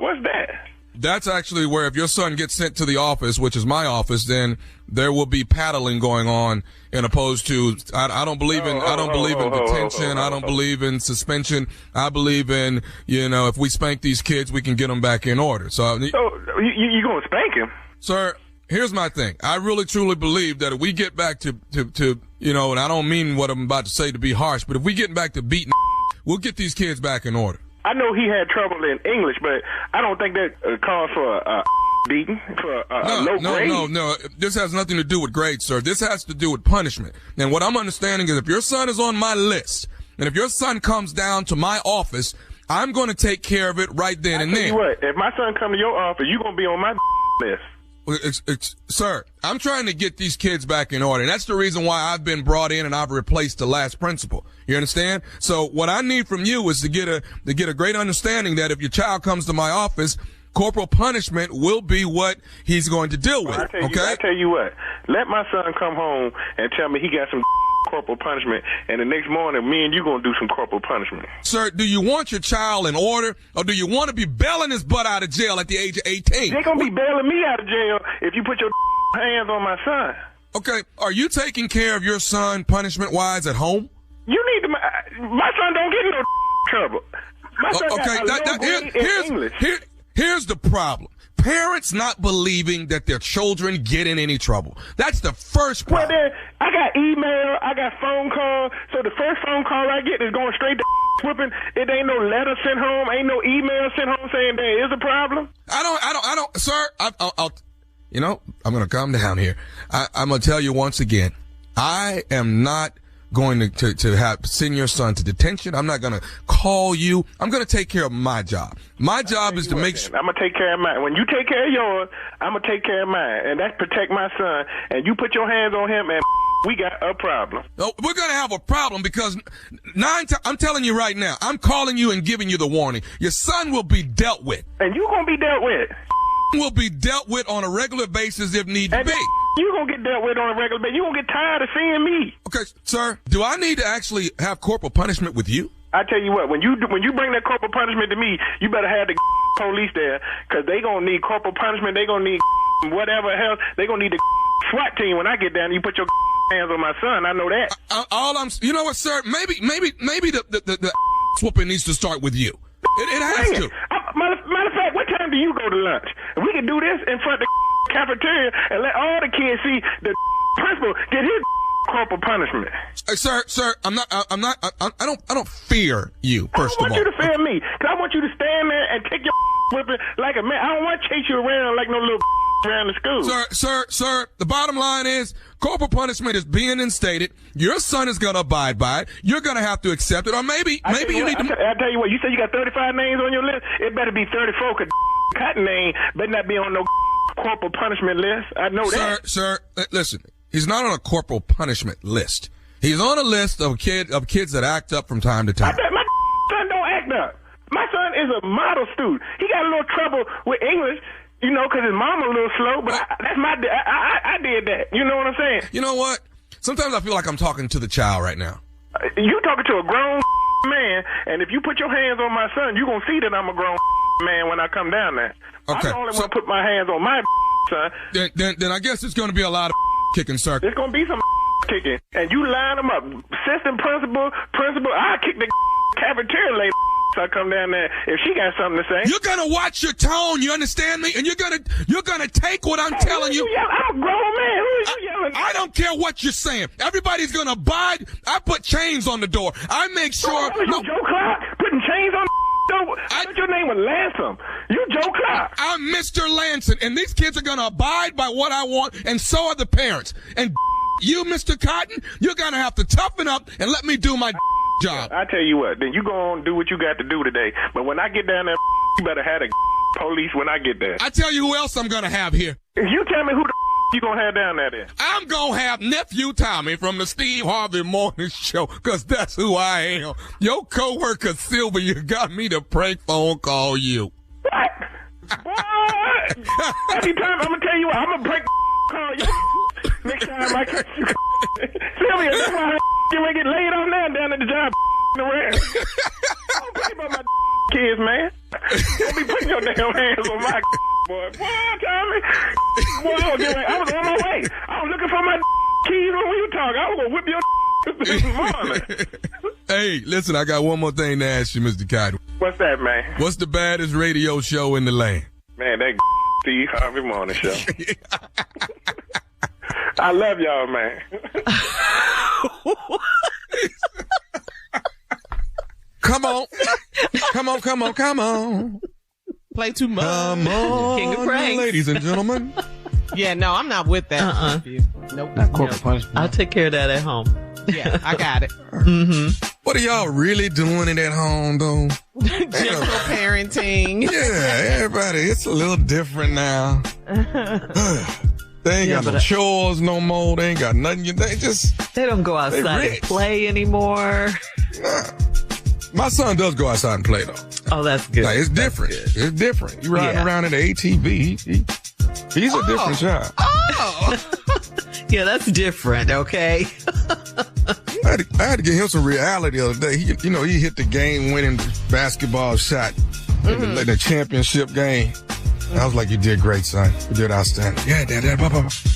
What's that? That's actually where if your son gets sent to the office, which is my office, then there will be paddling going on, in opposed to I don't believe in detention. I don't believe in suspension. I believe in if we spank these kids, we can get them back in order. So you gonna spank him, sir? here's my thing. I really truly believe that if we get back to and I don't mean what I'm about to say to be harsh, but if we get back to beating, we'll get these kids back in order. I know he had trouble in English, but I don't think that calls for a beating, for a low grade. No. This has nothing to do with grades, sir. This has to do with punishment. And what I'm understanding is if your son is on my list, and if your son comes down to my office, I'm going to take care of it right then and there. I tell you what, if my son come to your office, you're going to be on my list. Sir, I'm trying to get these kids back in order, and that's the reason why I've been brought in and I've replaced the last principal. You understand? So what I need from you is to get a great understanding that if your child comes to my office, corporal punishment will be what he's going to deal with. I tell you what, let my son come home and tell me he got some corporal punishment, and the next morning, me and you gonna do some corporal punishment. Sir, do you want your child in order, or do you want to be bailing his butt out of jail at the age of 18? They're gonna be bailing me out of jail if you put your hands on my son. Okay, are you taking care of your son punishment-wise at home? You need to. My son don't get in no trouble. My son got a low grade in English. Here's the problem. Parents not believing that their children get in any trouble. That's the first problem. Well, then, I got email, I got phone call. So the first phone call I get is going straight to whipping. It ain't no letter sent home, ain't no email sent home saying there is a problem. I don't, sir. I'll I'm going to calm down here. I'm going to tell you once again, I am not going to have send your son to detention. I'm not going to call you. I'm going to take care of my job. My job is to make sure. I'm going to take care of mine. When you take care of yours, I'm going to take care of mine. And that's protect my son. And you put your hands on him, and we got a problem. No, we're going to have a problem because I'm telling you right now, I'm calling you and giving you the warning. Your son will be dealt with. And you going to be dealt with. Will be dealt with on a regular basis if need be. You gonna get dealt with on a regular basis. You gonna get tired of seeing me. Okay, sir, do I need to actually have corporal punishment with you? I tell you what, when you bring that corporal punishment to me, you better have the police there, because they gonna need corporal punishment. They gonna need whatever else. They gonna need the SWAT team when I get down. You put your hands on my son. I know that. You know what, sir? Maybe the whooping needs to start with you. It has to. Matter of fact, what time do you go to lunch? If we can do this in front of the cafeteria and let all the kids see the principal get his corporal punishment. Sir, I don't fear you, first of all. I don't want you to fear me, because I want you to stand there and take your whipping like a man. I don't want to chase you around like no little around the school. Sir, the bottom line is corporal punishment is being instated. Your son is going to abide by it. You're going to have to accept it, or maybe you need to. I tell you what, you said you got 35 names on your list. It better be 34, because Cotton name better not be on no corporal punishment list. I know that. Sir, listen. He's not on a corporal punishment list. He's on a list of kids that act up from time to time. My son don't act up. My son is a model student. He got a little trouble with English, because his mama a little slow, but I did that. You know what I'm saying? You know what? Sometimes I feel like I'm talking to the child right now. You talking to a grown man, and if you put your hands on my son, you going to see that I'm a grown man when I come down there. Okay. I'm the only one to put my hands on my son. Then I guess it's going to be a lot of kicking, sir. There's going to be some kicking, and you line them up. Assistant principal, I'll kick the cafeteria lady so I come down there if she got something to say. You're gonna watch your tone, you understand me? And you're gonna take what I'm telling you. I'm a grown man. Who are you yelling at? I don't care what you're saying. Everybody's gonna abide. I put chains on the door. I make sure. You Joe Clark putting chains on the door? I thought your name was Lansom. You Joe Clark. I'm Mr. Lanson, and these kids are gonna abide by what I want, and so are the parents. And you, Mr. Cotton, you're gonna have to toughen up and let me do my job. I tell you what, then you go on do what you got to do today. But when I get down there, you better have the police when I get there. I tell you who else I'm gonna have here. If you tell me who the you gonna have down there then? I'm gonna have Nephew Tommy from the Steve Harvey Morning Show, because that's who I am. Your coworker Sylvia got me to prank phone call you. What? What? Every time I'm gonna tell you what, I'm gonna prank call you. Next time I catch you. Sylvia, that's why you may get laid off now down at the job around. Don't play about my kids, man. Don't be putting your damn hands on my boy. Boy, Tommy. Boy, I was on my way. I was looking for my keys when we were talking. I was going to whip your this morning. Hey, listen, I got one more thing to ask you, Mr. Cotton. What's that, man? What's the baddest radio show in the land? Man, that Steve Harvey Morning Show. I love y'all, man. Come on. Come on. Play too much. Come on, King of pranks. ladies and gentlemen. Yeah, no, I'm not with that. Nope. Corporate punishment. I'll take care of that at home. Yeah, I got it. What are y'all really doing it at home, though? Gentle parenting. Yeah, everybody, it's a little different now. They ain't got no chores no more. They ain't got nothing. They don't go outside and play anymore. My son does go outside and play, though. Oh, that's good. Like, it's different. It's different. You riding around in the ATV. He's a different child. Oh. Yeah, that's different, okay? I had to get him some reality the other day. He hit the game-winning basketball shot in the championship game. I was like, you did great, son. You did outstanding. Yeah, Dad.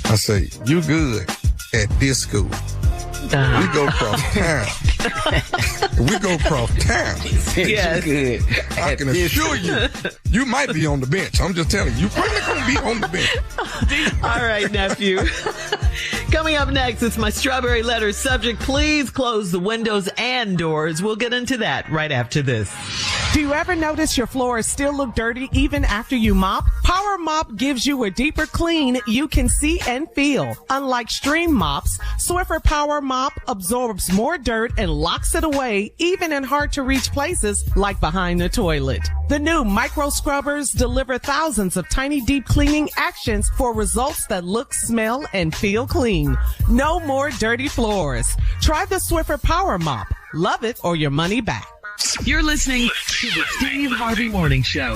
I say, you good at this school. We go across town. Yes. Good. I can assure you, you might be on the bench. I'm just telling you, you're probably going to be on the bench. All right, nephew. Coming up next, it's my strawberry letter subject. Please close the windows and doors. We'll get into that right after this. Do you ever notice your floors still look dirty even after you mop? Power Mop gives you a deeper clean you can see and feel. Unlike stream mops, Swiffer Power Mop absorbs more dirt and locks it away even in hard to reach places like behind the toilet. The new micro scrubbers deliver thousands of tiny deep cleaning actions for results that look, smell, and feel clean. No more dirty floors. Try the Swiffer Power Mop. Love it or your money back. You're listening to the Steve Harvey Morning Show.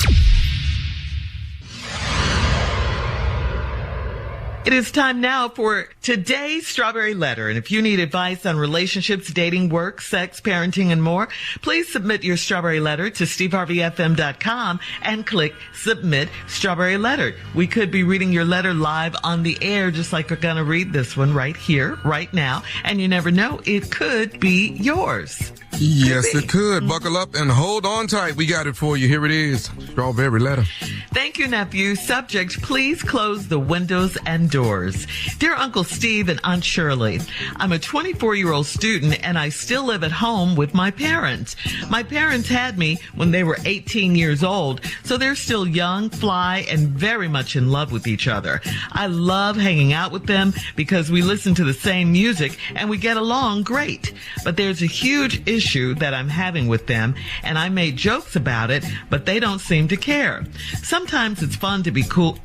It is time now for today's Strawberry Letter. And if you need advice on relationships, dating, work, sex, parenting, and more, please submit your Strawberry Letter to steveharveyfm.com and click Submit Strawberry Letter. We could be reading your letter live on the air, just like we're going to read this one right here, right now. And you never know, it could be yours. Yes, it could. Buckle up and hold on tight. We got it for you. Here it is. Strawberry Letter. Thank you, nephew. Subject, please close the windows and doors. Dear Uncle Steve and Aunt Shirley, I'm a 24-year-old student and I still live at home with my parents. My parents had me when they were 18 years old, so they're still young, fly, and very much in love with each other. I love hanging out with them because we listen to the same music and we get along great. But there's a huge issue that I'm having with them, and I made jokes about it, but they don't seem to care. Sometimes it's fun to be cool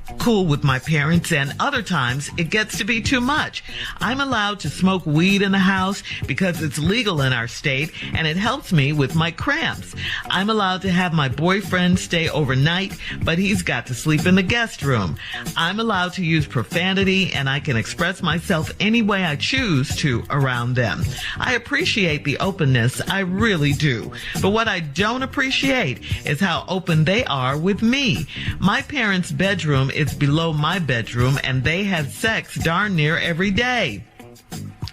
with my parents, and other times it gets to be too much. I'm allowed to smoke weed in the house because it's legal in our state, and it helps me with my cramps. I'm allowed to have my boyfriend stay overnight, but he's got to sleep in the guest room. I'm allowed to use profanity, and I can express myself any way I choose to around them. I appreciate the openness, I really do. But what I don't appreciate is how open they are with me. My parents' bedroom is below my bedroom, and they have sex darn near every day.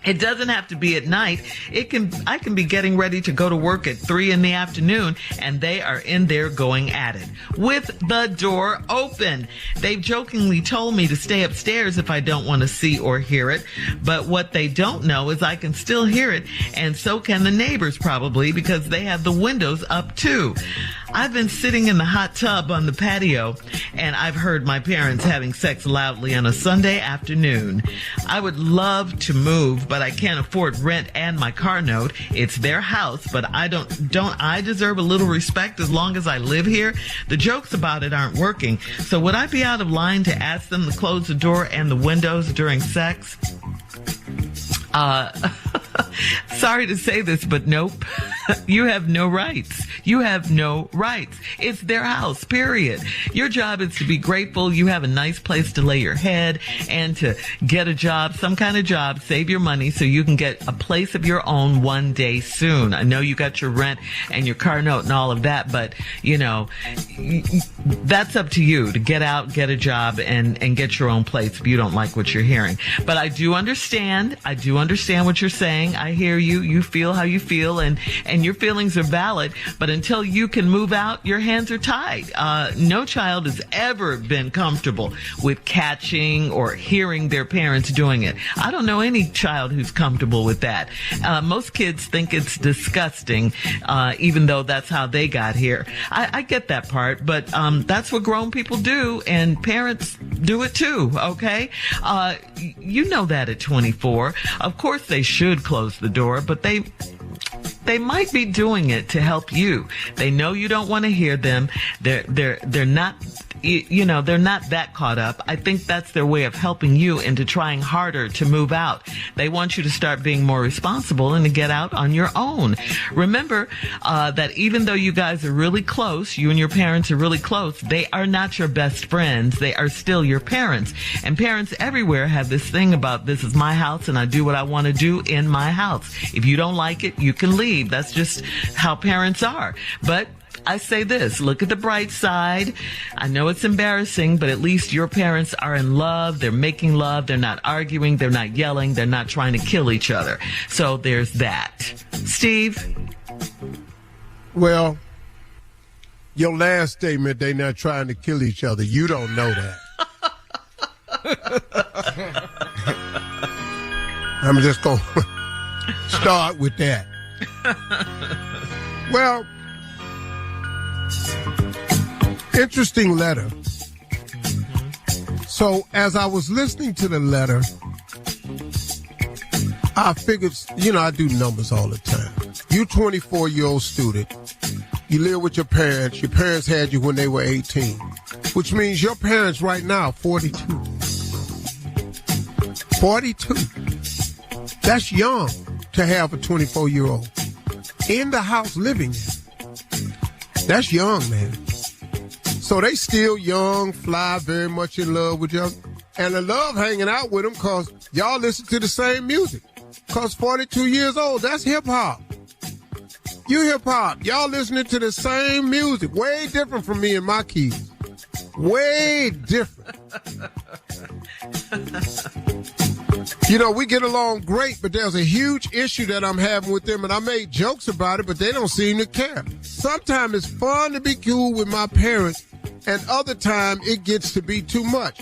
It doesn't have to be at night. I can be getting ready to go to work at 3 p.m, and they are in there going at it with the door open. They've jokingly told me to stay upstairs if I don't want to see or hear it. But what they don't know is I can still hear it, and so can the neighbors probably, because they have the windows up too. I've been sitting in the hot tub on the patio, and I've heard my parents having sex loudly on a Sunday afternoon. I would love to move, but I can't afford rent and my car note. It's their house, but don't I deserve a little respect as long as I live here? The jokes about it aren't working. So would I be out of line to ask them to close the door and the windows during sex? Sorry to say this, but nope. You have no rights. You have no rights. It's their house, period. Your job is to be grateful you have a nice place to lay your head and to get a job, some kind of job, save your money so you can get a place of your own one day soon. I know you got your rent and your car note and all of that, but, you know, that's up to you to get out, get a job, and get your own place if you don't like what you're hearing. But I do understand what you're saying. saying. I hear you. You feel how you feel, and your feelings are valid. But until you can move out, your hands are tied. No child has ever been comfortable with catching or hearing their parents doing it. I don't know any child who's comfortable with that. Most kids think it's disgusting, even though that's how they got here. I get that part, but that's what grown people do, and parents do it too, okay? You know that at 24. Of course they should close the door, but they might be doing it to help you. They know you don't want to hear them. They're not, they're not that caught up. I think that's their way of helping you into trying harder to move out. They want you to start being more responsible and to get out on your own. Remember that even though you guys are really close, you and your parents are really close, they are not your best friends. They are still your parents. And parents everywhere have this thing about, this is my house and I do what I want to do in my house. If you don't like it, you can leave. That's just how parents are. But I say this, look at the bright side. I know it's embarrassing, but at least your parents are in love. They're making love. They're not arguing. They're not yelling. They're not trying to kill each other. So there's that. Steve? Well, your last statement, they're not trying to kill each other. You don't know that. I'm just going to start with that. Well, interesting letter. So as I was listening to the letter, I figured, I do numbers all the time. You 24-year-old student, you live with your parents. Your parents had you when they were 18, which means your parents right now, 42. 42. That's young to have a 24-year-old in the house living. That's young, man. So they still young, fly, very much in love with you. And I love hanging out with them because y'all listen to the same music. Because 42 years old, that's hip-hop. You hip-hop. Y'all listening to the same music. Way different from me and my kids. Way different. We get along great, but there's a huge issue that I'm having with them, and I made jokes about it, but they don't seem to care. Sometimes it's fun to be cool with my parents, and other time it gets to be too much.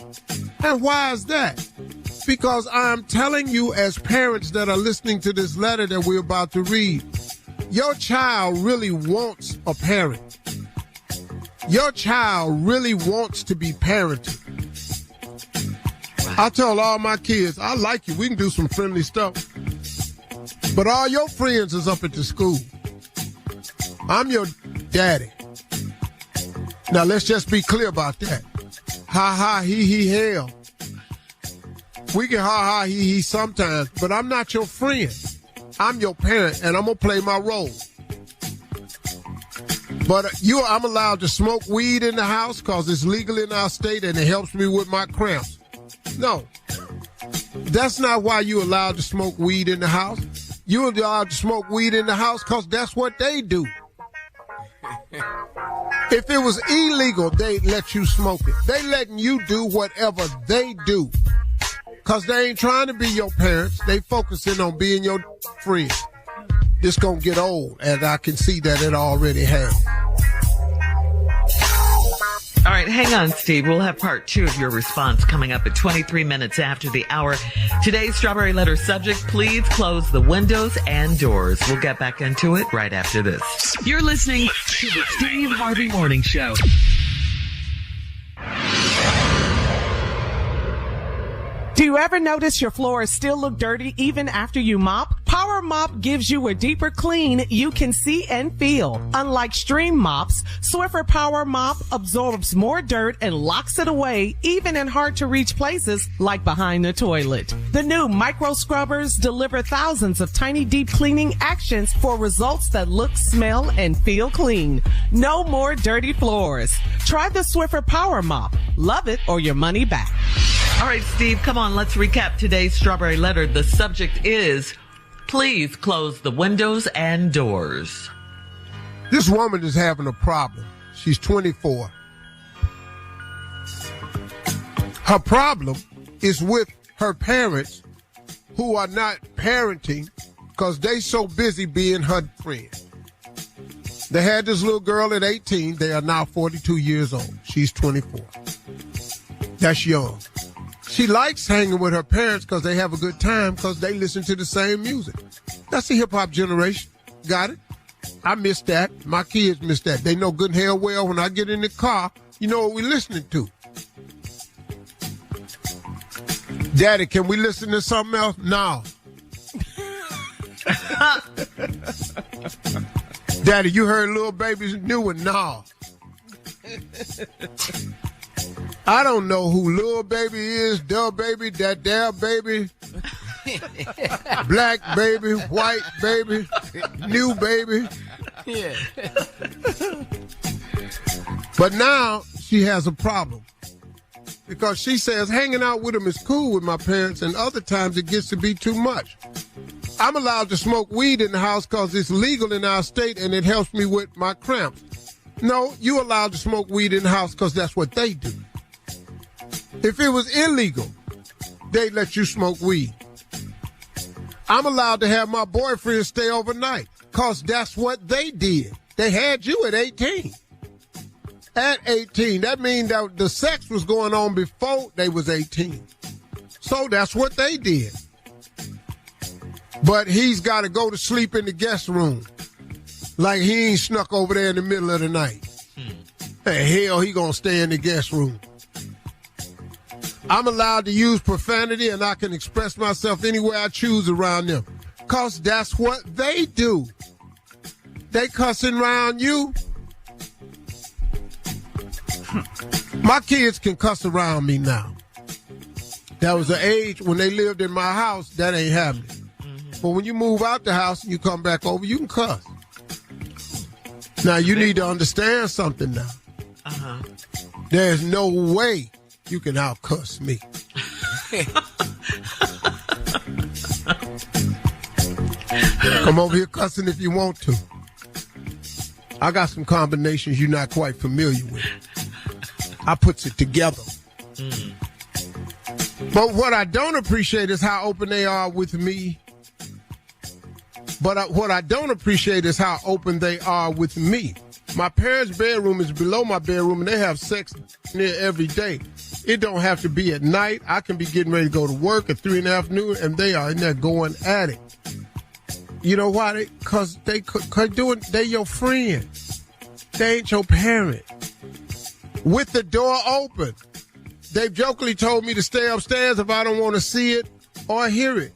And why is that? Because I'm telling you as parents that are listening to this letter that we're about to read, your child really wants a parent. Your child really wants to be parented. I tell all my kids, I like you. We can do some friendly stuff. But all your friends is up at the school. I'm your daddy. Now, let's just be clear about that. Ha, ha, he, hell. We can ha, ha, he sometimes, but I'm not your friend. I'm your parent, and I'm going to play my role. But I'm allowed to smoke weed in the house because it's legal in our state and it helps me with my cramps. No, that's not why you're allowed to smoke weed in the house. You're allowed to smoke weed in the house because that's what they do. If it was illegal, they'd let you smoke it. They letting you do whatever they do because they ain't trying to be your parents. They focusing on being your friend. This gonna get old, and I can see that it already has. All right, hang on, Steve. We'll have part 2 of your response coming up at 23 minutes after the hour. Today's Strawberry Letter subject, please close the windows and doors. We'll get back into it right after this. You're listening to the Steve Harvey Morning Show. Do you ever notice your floors still look dirty even after you mop? Power Mop gives you a deeper clean you can see and feel. Unlike stream mops, Swiffer Power Mop absorbs more dirt and locks it away even in hard to reach places like behind the toilet. The new micro scrubbers deliver thousands of tiny deep cleaning actions for results that look, smell, and feel clean. No more dirty floors. Try the Swiffer Power Mop. Love it or your money back. All right, Steve, come on. Let's recap today's Strawberry Letter. The subject is, please close the windows and doors. This woman is having a problem. She's 24. Her problem is with her parents who are not parenting because they so busy being her friend. They had this little girl at 18. They are now 42 years old. She's 24. That's young. She likes hanging with her parents because they have a good time because they listen to the same music. That's the hip-hop generation. Got it? I miss that. My kids miss that. They know good and hell well when I get in the car, you know what we're listening to. Daddy, can we listen to something else? No. Daddy, you heard Lil Baby's new one? No. I don't know who Lil Baby is, Dub Baby, that there baby, black baby, white baby, new baby. Yeah. But now she has a problem because she says hanging out with them is cool with my parents, and other times it gets to be too much. I'm allowed to smoke weed in the house because it's legal in our state and it helps me with my cramps. No, you're allowed to smoke weed in the house because that's what they do. If it was illegal, they'd let you smoke weed. I'm allowed to have my boyfriend stay overnight because that's what they did. They had you at 18. At 18, that means that the sex was going on before they was 18. So that's what they did. But he's got to go to sleep in the guest room. Like he ain't snuck over there in the middle of the night. Hey, hell, he gonna stay in the guest room. I'm allowed to use profanity and I can express myself anywhere I choose around them. Cause that's what they do. They cussing around you. My kids can cuss around me now. That was the age when they lived in my house, that ain't happening. But when you move out the house and you come back over, you can cuss. Now, you need to understand something now. There's no way you can out-cuss me. Come over here cussing if you want to. I got some combinations you're not quite familiar with. I puts it together. But what I don't appreciate is how open they are with me. But what I don't appreciate is how open they are with me. My parents' bedroom is below my bedroom, and they have sex near every day. It don't have to be at night. I can be getting ready to go to work at 3 in the afternoon, and they are in there going at it. You know why? Because they your friend. They ain't your parent. With the door open. They've jokingly told me to stay upstairs if I don't want to see it or hear it.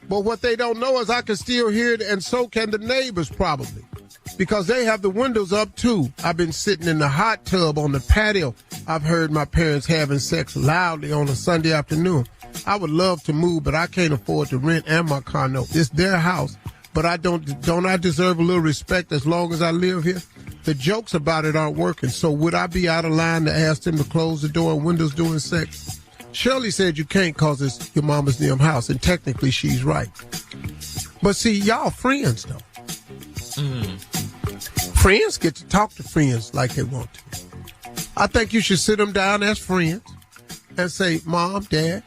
But what they don't know is I can still hear it, and so can the neighbors probably. Because they have the windows up, too. I've been sitting in the hot tub on the patio. I've heard my parents having sex loudly on a Sunday afternoon. I would love to move, but I can't afford to rent and my condo. It's their house. But I don't I deserve a little respect as long as I live here? The jokes about it aren't working. So would I be out of line to ask them to close the door and windows during sex? Shirley said you can't because it's your mama's damn house, and technically she's right. But see, y'all friends, though. Friends get to talk to friends like they want to. I think you should sit them down as friends and say, Mom, Dad,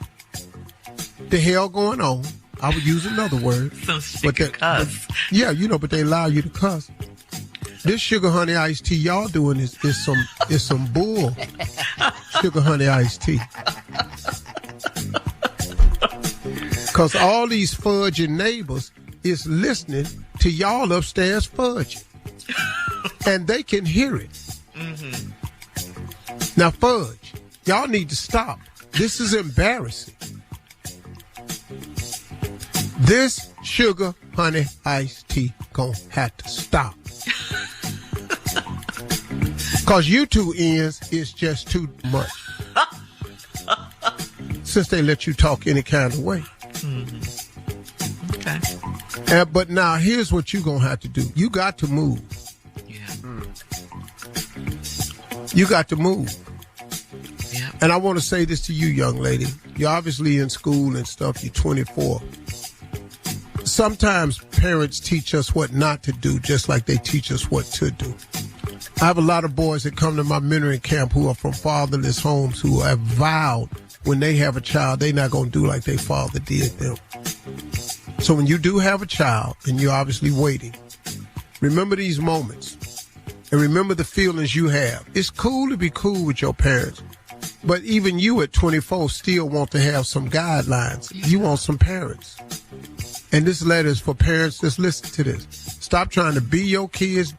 the hell going on? I would use another word. So she can cuss. Yeah, but they allow you to cuss. This sugar honey iced tea y'all doing is some bull. Sugar honey iced tea. Because all these fudging neighbors is listening to y'all upstairs fudging. And they can hear it. Now, fudge, y'all need to stop. This is embarrassing. This sugar honey iced tea gonna have to stop. Because you two ends is just too much. Since they let you talk any kind of way. Okay. But now, here's what you're going to have to do. You got to move. Yeah. You got to move. Yeah. And I want to say this to you, young lady. You're obviously in school and stuff. You're 24. Sometimes parents teach us what not to do, just like they teach us what to do. I have a lot of boys that come to my mentoring camp who are from fatherless homes who have vowed when they have a child, they're not going to do like their father did them. So when you do have a child and you're obviously waiting, remember these moments and remember the feelings you have. It's cool to be cool with your parents, but even you at 24 still want to have some guidelines. You want some parents. And this letter is for parents. Just listen to this. Stop trying to be your kids.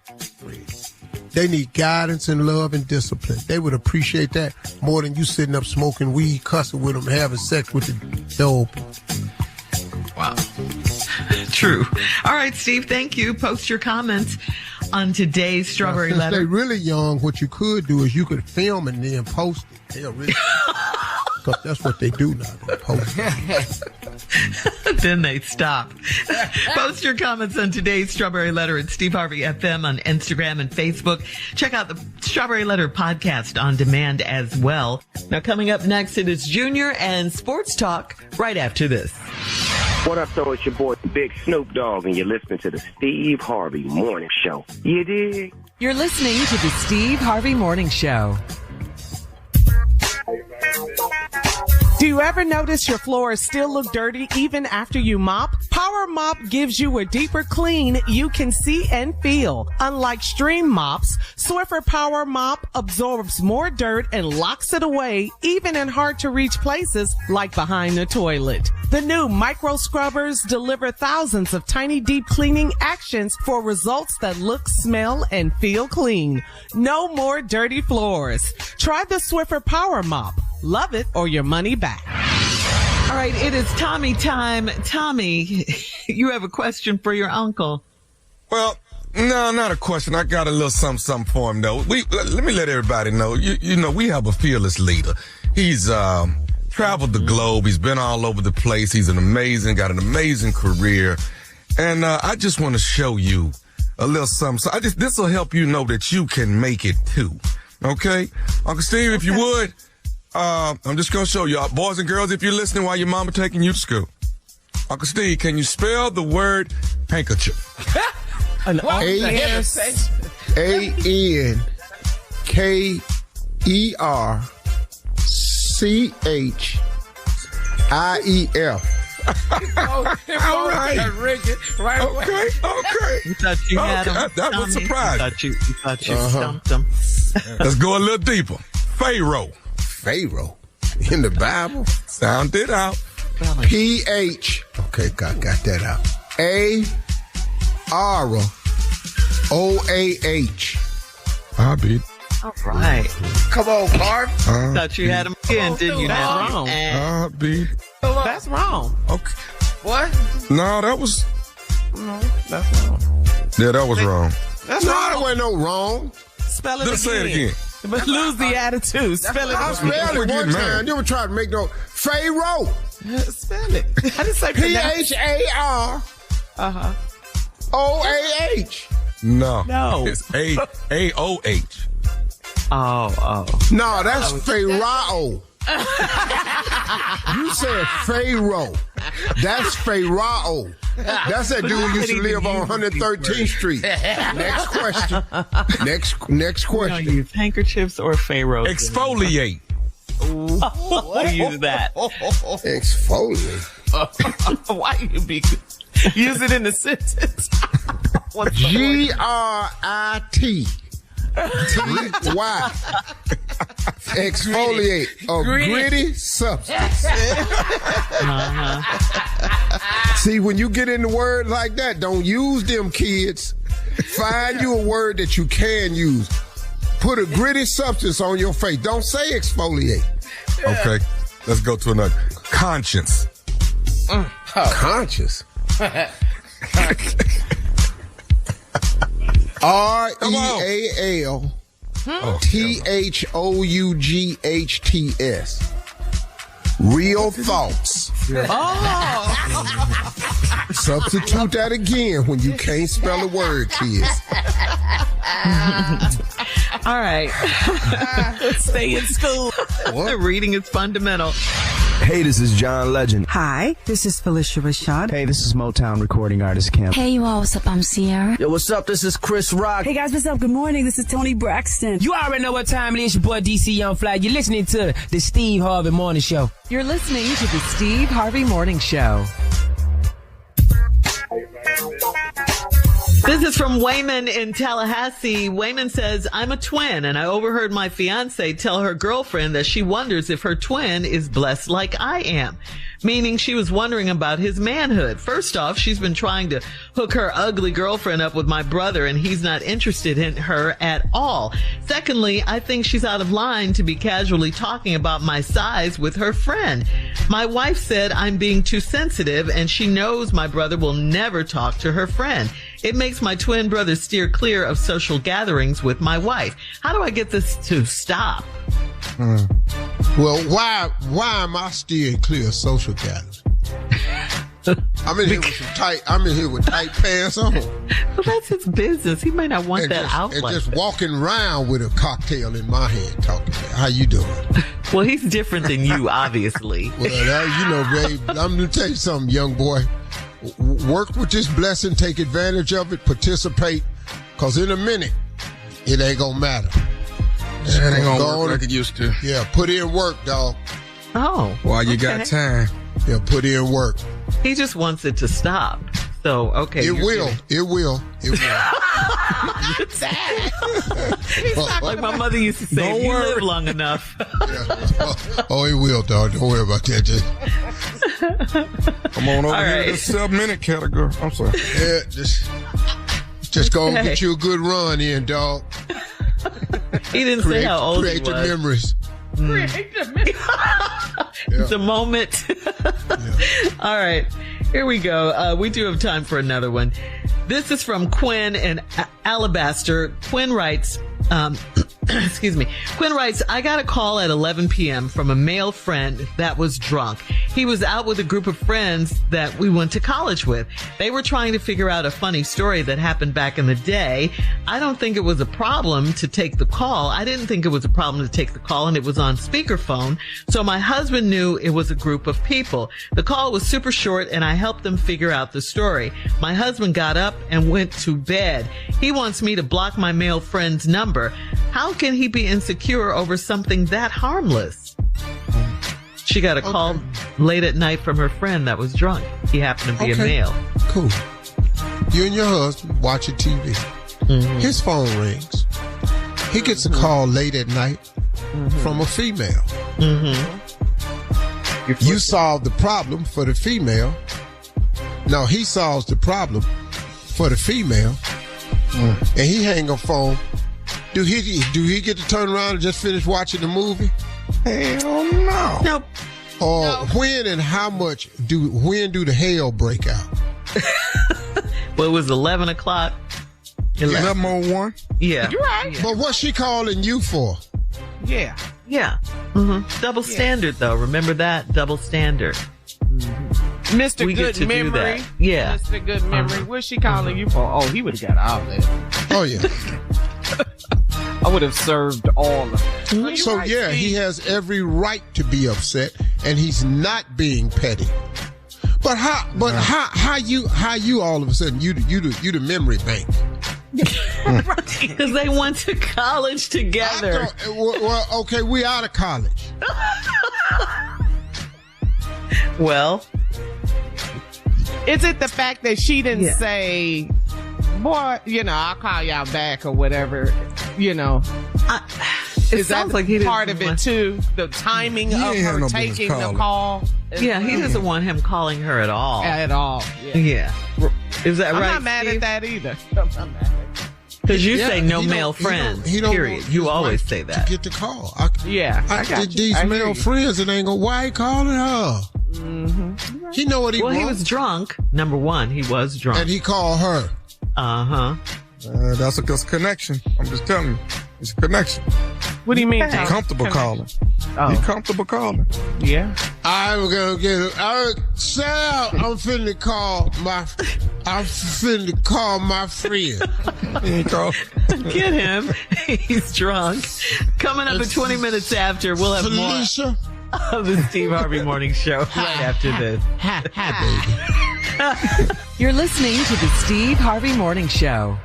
They need guidance and love and discipline. They would appreciate that more than you sitting up smoking weed, cussing with them, having sex with the door open. Wow. True. All right, Steve, thank you. Post your comments on today's Strawberry Since Letter. they're really young, what you could do is you could film and then post it. They'll really, because that's what they do now. They post it. Then they stop. Post your comments on today's Strawberry Letter at Steve Harvey FM on Instagram and Facebook. Check out the Strawberry Letter podcast on demand as well. Now, coming up next, it is Junior and Sports Talk right after this. What up, though? It's your boy, Big Snoop Dogg, and you're listening to the Steve Harvey Morning Show. You dig? You're listening to the Steve Harvey Morning Show. Do you ever notice your floors still look dirty even after you mop? Power Mop gives you a deeper clean you can see and feel. Unlike stream mops, Swiffer Power Mop absorbs more dirt and locks it away, even in hard-to-reach places like behind the toilet. The new micro scrubbers deliver thousands of tiny deep cleaning actions for results that look, smell, and feel clean. No more dirty floors. Try the Swiffer Power Mop. Love it or your money back. All right, it is Tommy time. Tommy, you have a question for your uncle. Well, no, not a question. I got a little something for him, though. Let me let everybody know. You know, we have a fearless leader. He's traveled the globe. He's been all over the place. He's got an amazing career. And I just want to show you a little something. So this will help you know that you can make it, too. Okay? Uncle Steve, if you would, I'm just going to show you. Boys and girls, if you're listening while your mama taking you to school. Uncle Steve, can you spell the word handkerchief? ANKERCHIEF. All right. Okay. You thought you had him. That was surprising. You thought you stumped him. Let's go a little deeper. Pharaoh. In the Bible? Sound it out. PH. Okay, got that out. AROAH. I beat. All right. Come on, Carp. Thought you had him again, didn't you? That's wrong. I beat. That's wrong. Okay. What? No, that was. No, that's wrong. Yeah, that was wrong. That's No, wrong. there wasn't no wrong. Spell it Let's again. say it again. But lose the attitude. Spell it I again. spelled it one getting time. mad. You ever try to make no Pharaoh? Spell it. I didn't say PHAROAH. No. It's AOH. Oh. No, that's Pharaoh. You said Pharaoh. That's Pharaoh. That's that dude who used to live on 113th Street. Next question. Next You question. use handkerchiefs or pharaohs? Exfoliate. We use that. Exfoliate. Why you be use it in the sentence? GRIT. TY. Exfoliate. A gritty substance. See, when you get in the word like that, don't use them, kids. Find you a word that you can use. Put a gritty substance on your face. Don't say exfoliate. Okay. Let's go to another. Conscience. Conscious. REALTHOUGHTS. Real thoughts. Substitute that again when you can't spell a word, kids. All right. Stay in school. Reading is fundamental. Hey, this is John Legend. Hi, this is Felicia Rashad. Hey, this is Motown recording artist Kim. Hey, you all, what's up? I'm Sierra. Yo, what's up? This is Chris Rock. Hey, guys, what's up? Good morning. This is Tony Braxton. You already know what time it is. Your boy DC Young Fly. You're listening to the Steve Harvey Morning Show. You're listening to the Steve Harvey Morning Show. This is from Wayman in Tallahassee. Wayman says, I'm a twin, and I overheard my fiance tell her girlfriend that she wonders if her twin is blessed like I am, meaning she was wondering about his manhood. First off, she's been trying to hook her ugly girlfriend up with my brother, and he's not interested in her at all. Secondly, I think she's out of line to be casually talking about my size with her friend. My wife said I'm being too sensitive, and she knows my brother will never talk to her friend. It makes my twin brother steer clear of social gatherings with my wife. How do I get this to stop? Well, why am I steering clear of social gatherings? I'm in here with tight pants on. Well, that's his business. He may not want that out. And like just that. walking around with a cocktail in my hand talking. How you doing? Well, he's different than you, obviously. Well, babe, I'm going to tell you something, young boy. Work with this blessing, take advantage of it, participate, because in a minute, it ain't going to matter. It ain't going to work like it used to. Yeah, put in work, dog. Oh. While you got time. Yeah, put in work. He just wants it to stop. So, okay. It will. It's sad. He's not like my mother used to say, Don't if you worry. live long enough. Oh, it will, dog. Don't worry about that. Come on over All here right. to the 7-minute category. I'm sorry. Yeah, just go and get you a good run in, dog. He didn't say how old he Create was. the memories. The moment. All right, here we go. We do have time for another one. This is from Quinn in Alabaster. Quinn writes, excuse me. Quinn writes, I got a call at 11 p.m. from a male friend that was drunk. He was out with a group of friends that we went to college with. They were trying to figure out a funny story that happened back in the day. I don't think it was a problem to take the call. I didn't think it was a problem to take the call, and it was on speakerphone. So my husband knew it was a group of people. The call was super short, and I helped them figure out the story. My husband got up and went to bed. He wants me to block my male friend's number. How can he be insecure over something that harmless? She got a call late at night from her friend that was drunk. He happened to be a male. Cool. You and your husband watching TV. Mm-hmm. His phone rings. He gets a call late at night from a female. You solve the problem for the female. No, he solves the problem for the female. And he hang up phone. Do he get to turn around and just finish watching the movie? Hell no. Nope. Or when and how much when do the hell break out? Well, it was 11 o'clock. 11:01? Yeah. You're right. But what's she calling you for? Yeah. Yeah. Double standard, though. Remember that? Double standard. Mr. We get Good to do Memory. that. Yeah. Mr. Good Memory. What's she calling you for? Oh, he would have got all that. Oh, yeah. I would have served all of it. So, yeah, he has every right to be upset, and he's not being petty. But how you all of a sudden you the memory bank? Because they went to college together. Well, okay, we out of college. Well, is it the fact that she didn't say, boy, I'll call y'all back or whatever, Is that like he part of it too? The timing of her taking the call? Yeah, he doesn't want him calling her at all. At all. Yeah. Is that right? I'm not mad Steve? at that either. I'm not mad at that. Because you say no male friends, period. You always say that. Get the call. I got these male friends and ain't why he calling her? Mm-hmm. He know what he wants. Well, he was drunk. Number one, he was drunk. And he called her. That's a connection. I'm just telling you. It's a connection. What do you mean? He's comfortable calling. Oh. He's comfortable calling. Yeah. I'm gonna get it. Sal, I'm finna call my friend. Get him. He's drunk. Coming up at 20 minutes after, we'll have Felicia. more of the Steve Harvey Morning Show right after this. Hi, baby. You're listening to the Steve Harvey Morning Show.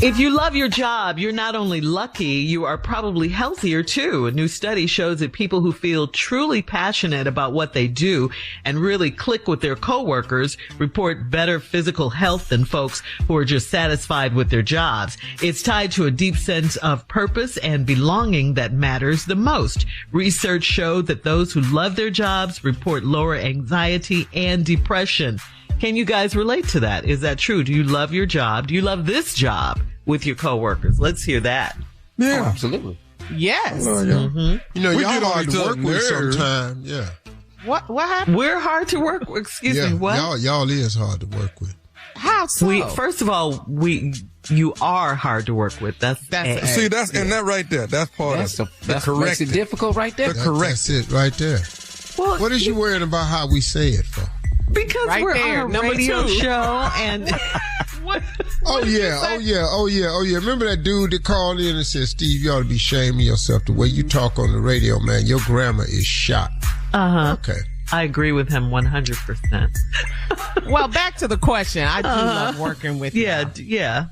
If you love your job, you're not only lucky, you are probably healthier too. A new study shows that people who feel truly passionate about what they do and really click with their coworkers report better physical health than folks who are just satisfied with their jobs. It's tied to a deep sense of purpose and belonging that matters the most. Research showed that those who love their jobs report lower anxiety and depression. Can you guys relate to that? Is that true? Do you love your job? Do you love this job with your coworkers? Let's hear that. Yeah, absolutely. Yes. You know, We y'all get on hard each to other's work with nerves. sometimes. Yeah. What happened? We're hard to work with. Excuse Yeah. me, what? Y'all is hard to work with. How so? First of all, you are hard to work with. That's A. See, and that right there, that's part That's of that makes it difficult right there. That's it right there. Well, what is you worried about how we say it for? Because Right we're there, on a number radio 2. show and Oh yeah. Remember that dude that called in and said, Steve, you ought to be ashamed of yourself the way you talk on the radio, man. Your grammar is shot. Okay. I agree with him 100%. Well, back to the question. I do love working with Yeah.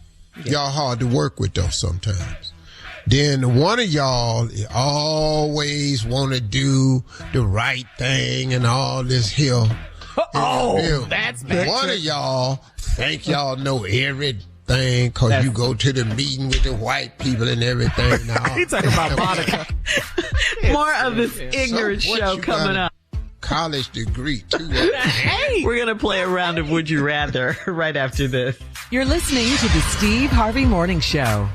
Y'all hard to work with though sometimes. Then one of y'all always want to do the right thing and all this here. that's bad. One of y'all think y'all know everything because you go to the meeting with the white people and everything. He's talking about Monica. More of this ignorant what show you coming got up. College degree too. Hey, We're going to play a round of Would You Rather right after this. You're listening to the Steve Harvey Morning Show.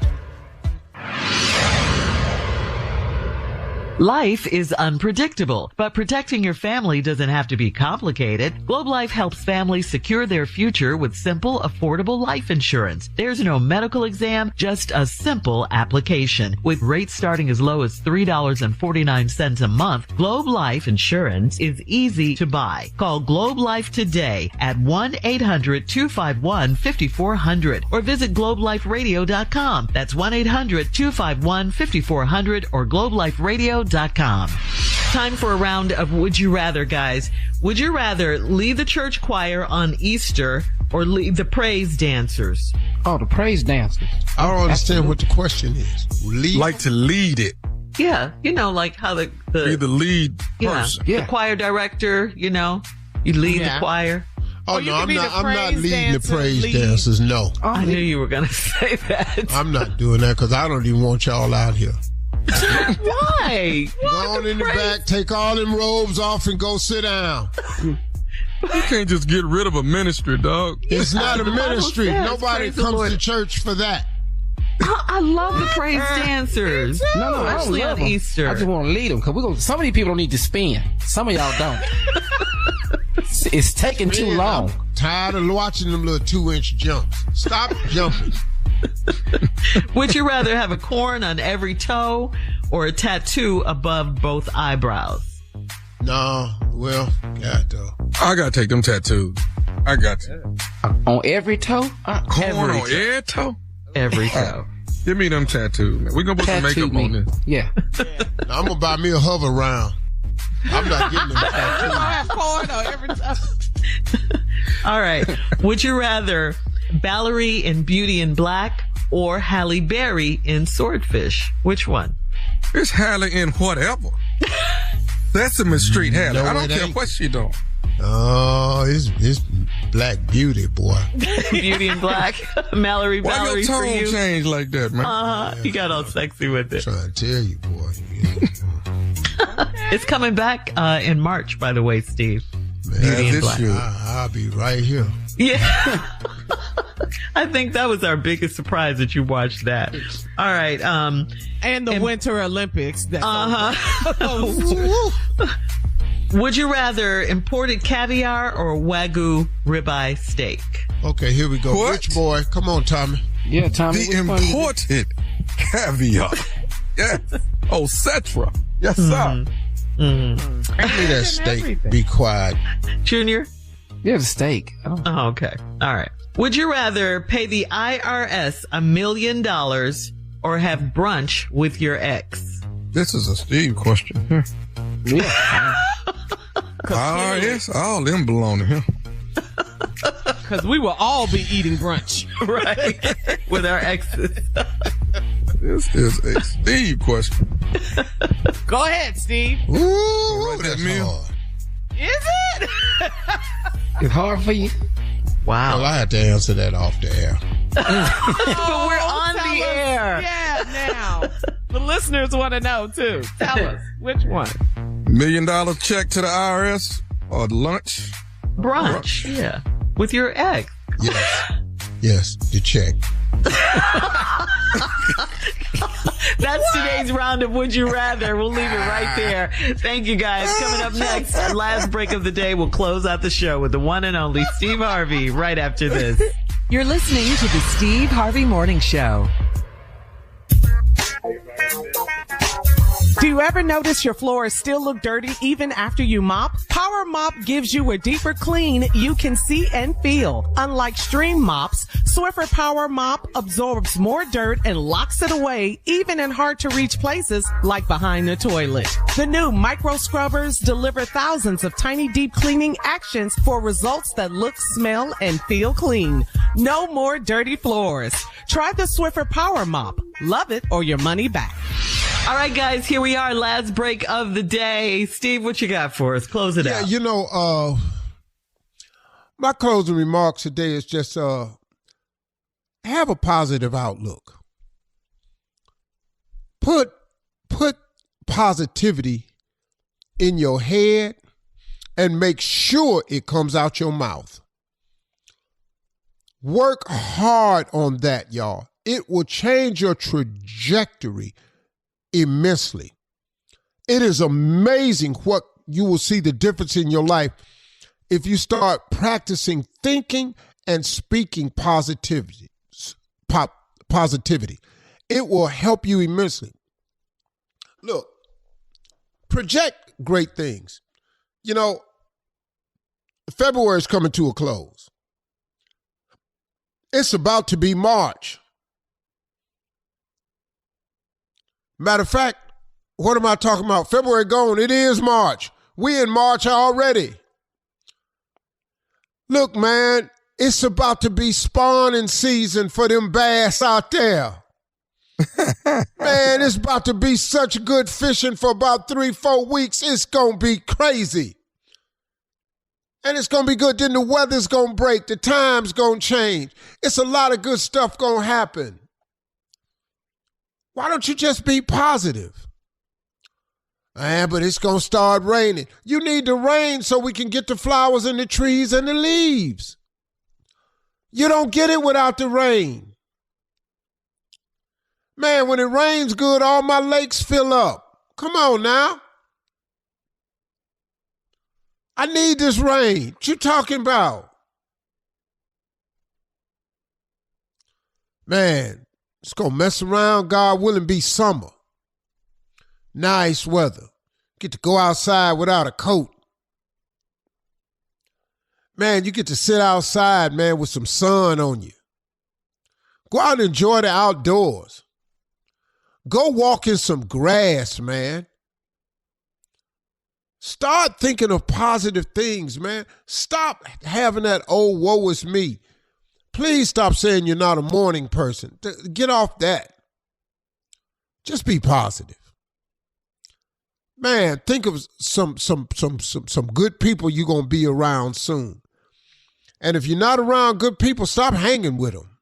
Life is unpredictable, but protecting your family doesn't have to be complicated. Globe Life helps families secure their future with simple, affordable life insurance. There's no medical exam, just a simple application. With rates starting as low as $3.49 a month, Globe Life insurance is easy to buy. Call Globe Life today at 1-800-251-5400 or visit globeliferadio.com. That's 1-800-251-5400 or globeliferadio.com. Time for a round of Would You Rather, guys. Would you rather lead the church choir on Easter or lead the praise dancers? Oh, the praise dancers. I don't understand what the question is. like to lead it. Yeah, you know, like how the Be the lead yeah, person. the choir director, you know, you lead the choir. Oh, you no, can be the I'm not praise leading the dancer, praise lead. dancers. No. I knew you were going to say that. I'm not doing that because I don't even want y'all out here. Why? Go on in the back, take all them robes off and go sit down. You can't just get rid of a ministry, dog. It's not a ministry. says, Nobody praise the comes Lord. to church for that. I love the praise dancers. No, I don't especially love on 'em. Easter. I just want to lead them because some of these people don't need to spin. Some of y'all don't. It's taking too long. I'm tired of watching them little 2-inch jumps. Stop jumping. Would you rather have a corn on every toe or a tattoo above both eyebrows? No, well, God, though. I gotta take them tattoos. I got to. On every toe? Corn on every toe? Every toe. Give me them tattoos, man. We're gonna put some makeup on this. Yeah. I'm going to buy me a hover round. I'm not getting them I tattoos. have corn on every time. All right. Would you rather Valerie in Beauty in Black or Halle Berry in Swordfish? Which one? It's Halle in whatever. Sesame Street Halle. No, I don't it care ain't. what she doing. Oh, it's Black Beauty, boy. Beauty in Black. Valerie Why your for tone you. change like that, man? You got all sexy with it. Trying to tell you, boy. It's coming back in March, by the way, Steve. Man, Beauty in this Black. should. I'll be right here. Yeah. I think that was our biggest surprise that you watched that. All right. And the Winter Olympics. Would you rather imported caviar or Wagyu ribeye steak? Okay, here we go. What? Rich boy. Come on, Tommy. Yeah, Tommy. The imported caviar. Yes. Oh, Cetra. Yes, sir. Give me that steak. Be quiet. Junior? Yeah, the steak. Oh, okay. All right. Would you rather pay the IRS $1 million or have brunch with your ex? This is a Steve question. Here. Yeah. IRS, all them belong to him. Because we will all be eating brunch. Right. With our exes. This is a Steve question. Go ahead, Steve. Ooh, that's hard. Is it? It's hard for you. Wow. Well, I had to answer that off the air. But we're on the air. Yeah, now. The listeners want to know, too. Tell us, which one? $1 million check to the IRS or lunch? Brunch. Yeah. With your ex. Yes, the check. That's today's round of Would You Rather. We'll leave it right there. Thank you, guys. Coming up next, our last break of the day, we'll close out the show with the one and only Steve Harvey right after this. You're listening to the Steve Harvey Morning Show. Do you ever notice your floors still look dirty even after you mop? Power Mop gives you a deeper clean you can see and feel. Unlike stream mops, Swiffer Power Mop absorbs more dirt and locks it away even in hard to reach places like behind the toilet. The new micro scrubbers deliver thousands of tiny deep cleaning actions for results that look, smell, and feel clean. No more dirty floors. Try the Swiffer Power Mop. Love it or your money back. All right, guys, here we are. Last break of the day. Steve, what you got for us? Close it out. Yeah, my closing remarks today is just have a positive outlook. Put positivity in your head and make sure it comes out your mouth. Work hard on that, y'all. It will change your trajectory immensely. It is amazing what you will see the difference in your life if you start practicing thinking and speaking positivity. It will help you immensely. Look, project great things. February is coming to a close. It's about to be March. Matter of fact, what am I talking about? February gone. It is March. We in March already. Look, man, it's about to be spawning season for them bass out there. Man, it's about to be such good fishing for about 3-4 weeks. It's going to be crazy. And it's going to be good. Then the weather's going to break. The time's going to change. It's a lot of good stuff going to happen. Why don't you just be positive? But it's going to start raining. You need the rain so we can get the flowers and the trees and the leaves. You don't get it without the rain. Man, when it rains good, all my lakes fill up. Come on now. I need this rain. What you talking about? Man, it's going to mess around, God willing, be summer. Nice weather. Get to go outside without a coat. Man, you get to sit outside, man, with some sun on you. Go out and enjoy the outdoors. Go walk in some grass, man. Start thinking of positive things, man. Stop having that old woe is me. Please stop saying you're not a morning person. Get off that. Just be positive. Man, think of some good people you're going to be around soon. And if you're not around good people, stop hanging with them.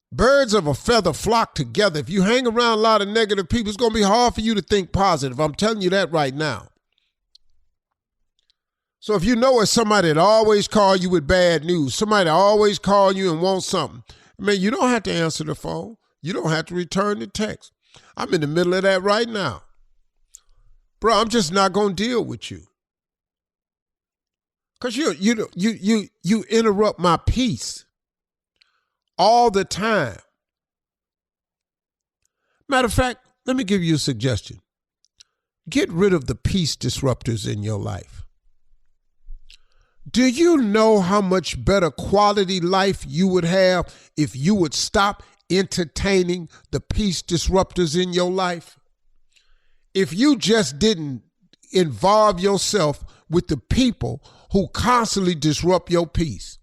Birds of a feather flock together. If you hang around a lot of negative people, it's going to be hard for you to think positive. I'm telling you that right now. So if you know it's somebody that always call you with bad news, somebody that always call you and wants something, you don't have to answer the phone. You don't have to return the text. I'm in the middle of that right now. Bro, I'm just not going to deal with you. Because you interrupt my peace all the time. Matter of fact, let me give you a suggestion. Get rid of the peace disruptors in your life. Do you know how much better quality life you would have if you would stop entertaining the peace disruptors in your life? If you just didn't involve yourself with the people who constantly disrupt your peace.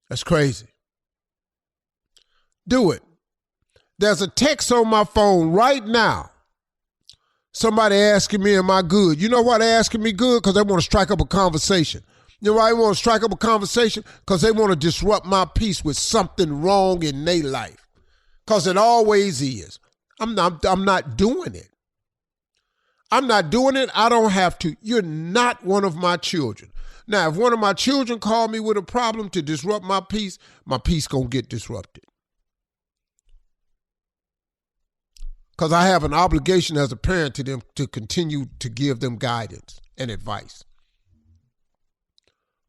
That's crazy. Do it. There's a text on my phone right now. Somebody asking me, am I good? You know why they're asking me good? Because they want to strike up a conversation. You know why they want to strike up a conversation? Because they want to disrupt my peace with something wrong in their life. Because it always is. I'm not doing it. I'm not doing it. I don't have to. You're not one of my children. Now, if one of my children call me with a problem to disrupt my peace going to get disrupted. Because I have an obligation as a parent to them to continue to give them guidance and advice.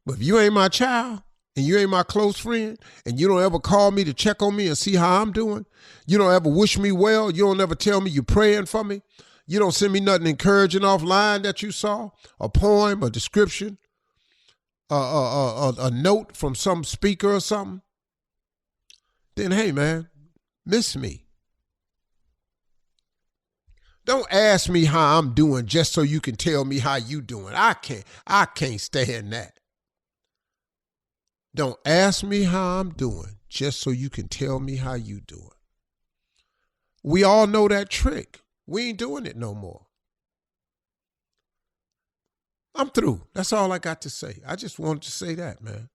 But if you ain't my child and you ain't my close friend and you don't ever call me to check on me and see how I'm doing, you don't ever wish me well, you don't ever tell me you're praying for me, you don't send me nothing encouraging offline that you saw, a poem, a description, a note from some speaker or something, then hey, man, miss me. Don't ask me how I'm doing just so you can tell me how you doing. I can't stand that. Don't ask me how I'm doing just so you can tell me how you doing. We all know that trick. We ain't doing it no more. I'm through. That's all I got to say. I just wanted to say that, man.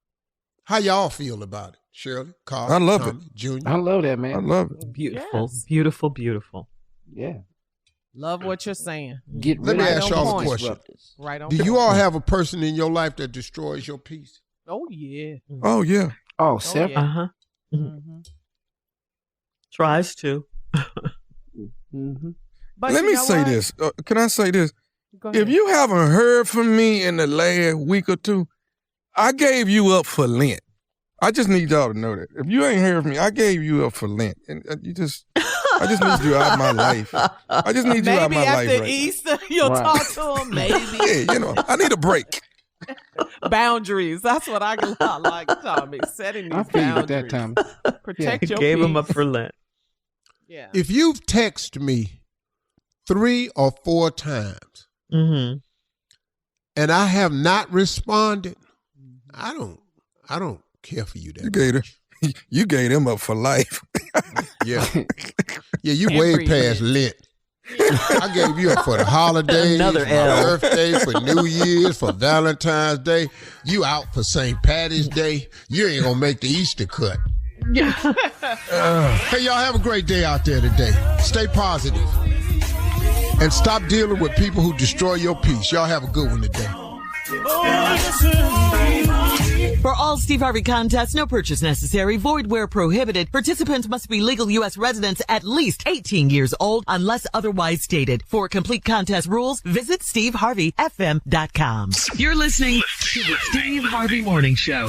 How y'all feel about it? Shirley, Carl, I love Tommy, it. Junior. I love that, man. I love it. Beautiful, Yes. beautiful, beautiful. Yeah. Love what you're saying. Get Let rid me of ask them y'all a peace question. disruptors. Right on. Do you all have a person in your life that destroys your peace? Oh, yeah. Oh, yeah. Oh, several. yeah. Uh-huh. Mm-hmm. Tries to. Mm-hmm. But Let you me know say what? this. Can I say this? Go ahead. If you haven't heard from me in the last week or two, I gave you up for Lent. I just need y'all to know that. If you ain't heard from me, I gave you up for Lent. And I just need you out of my life. I just need you out of Maybe my life after right Easter, you'll Right. talk to him. Maybe. now. Yeah, I need a break. Boundaries. That's what I like, Tommy. Setting I these feel you with boundaries. that, Tommy. Protect your Gave peace. him up for Lent. Yeah. If you've texted me 3 or 4 times Mm-hmm. and I have not responded, I don't care for you that You gave them up for life. Yeah. Yeah, you way past lit. I gave you up for the holidays, Another for my L. birthday, for New Year's, for Valentine's Day. You out for St. Patty's Day. You ain't gonna make the Easter cut. Hey, y'all have a great day out there today. Stay positive. And stop dealing with people who destroy your peace. Y'all have a good one today. For all Steve Harvey contests, no purchase necessary, void where prohibited. Participants must be legal U.S. residents at least 18 years old unless otherwise stated. For complete contest rules, visit SteveHarveyFM.com. You're listening to the Steve Harvey Morning Show.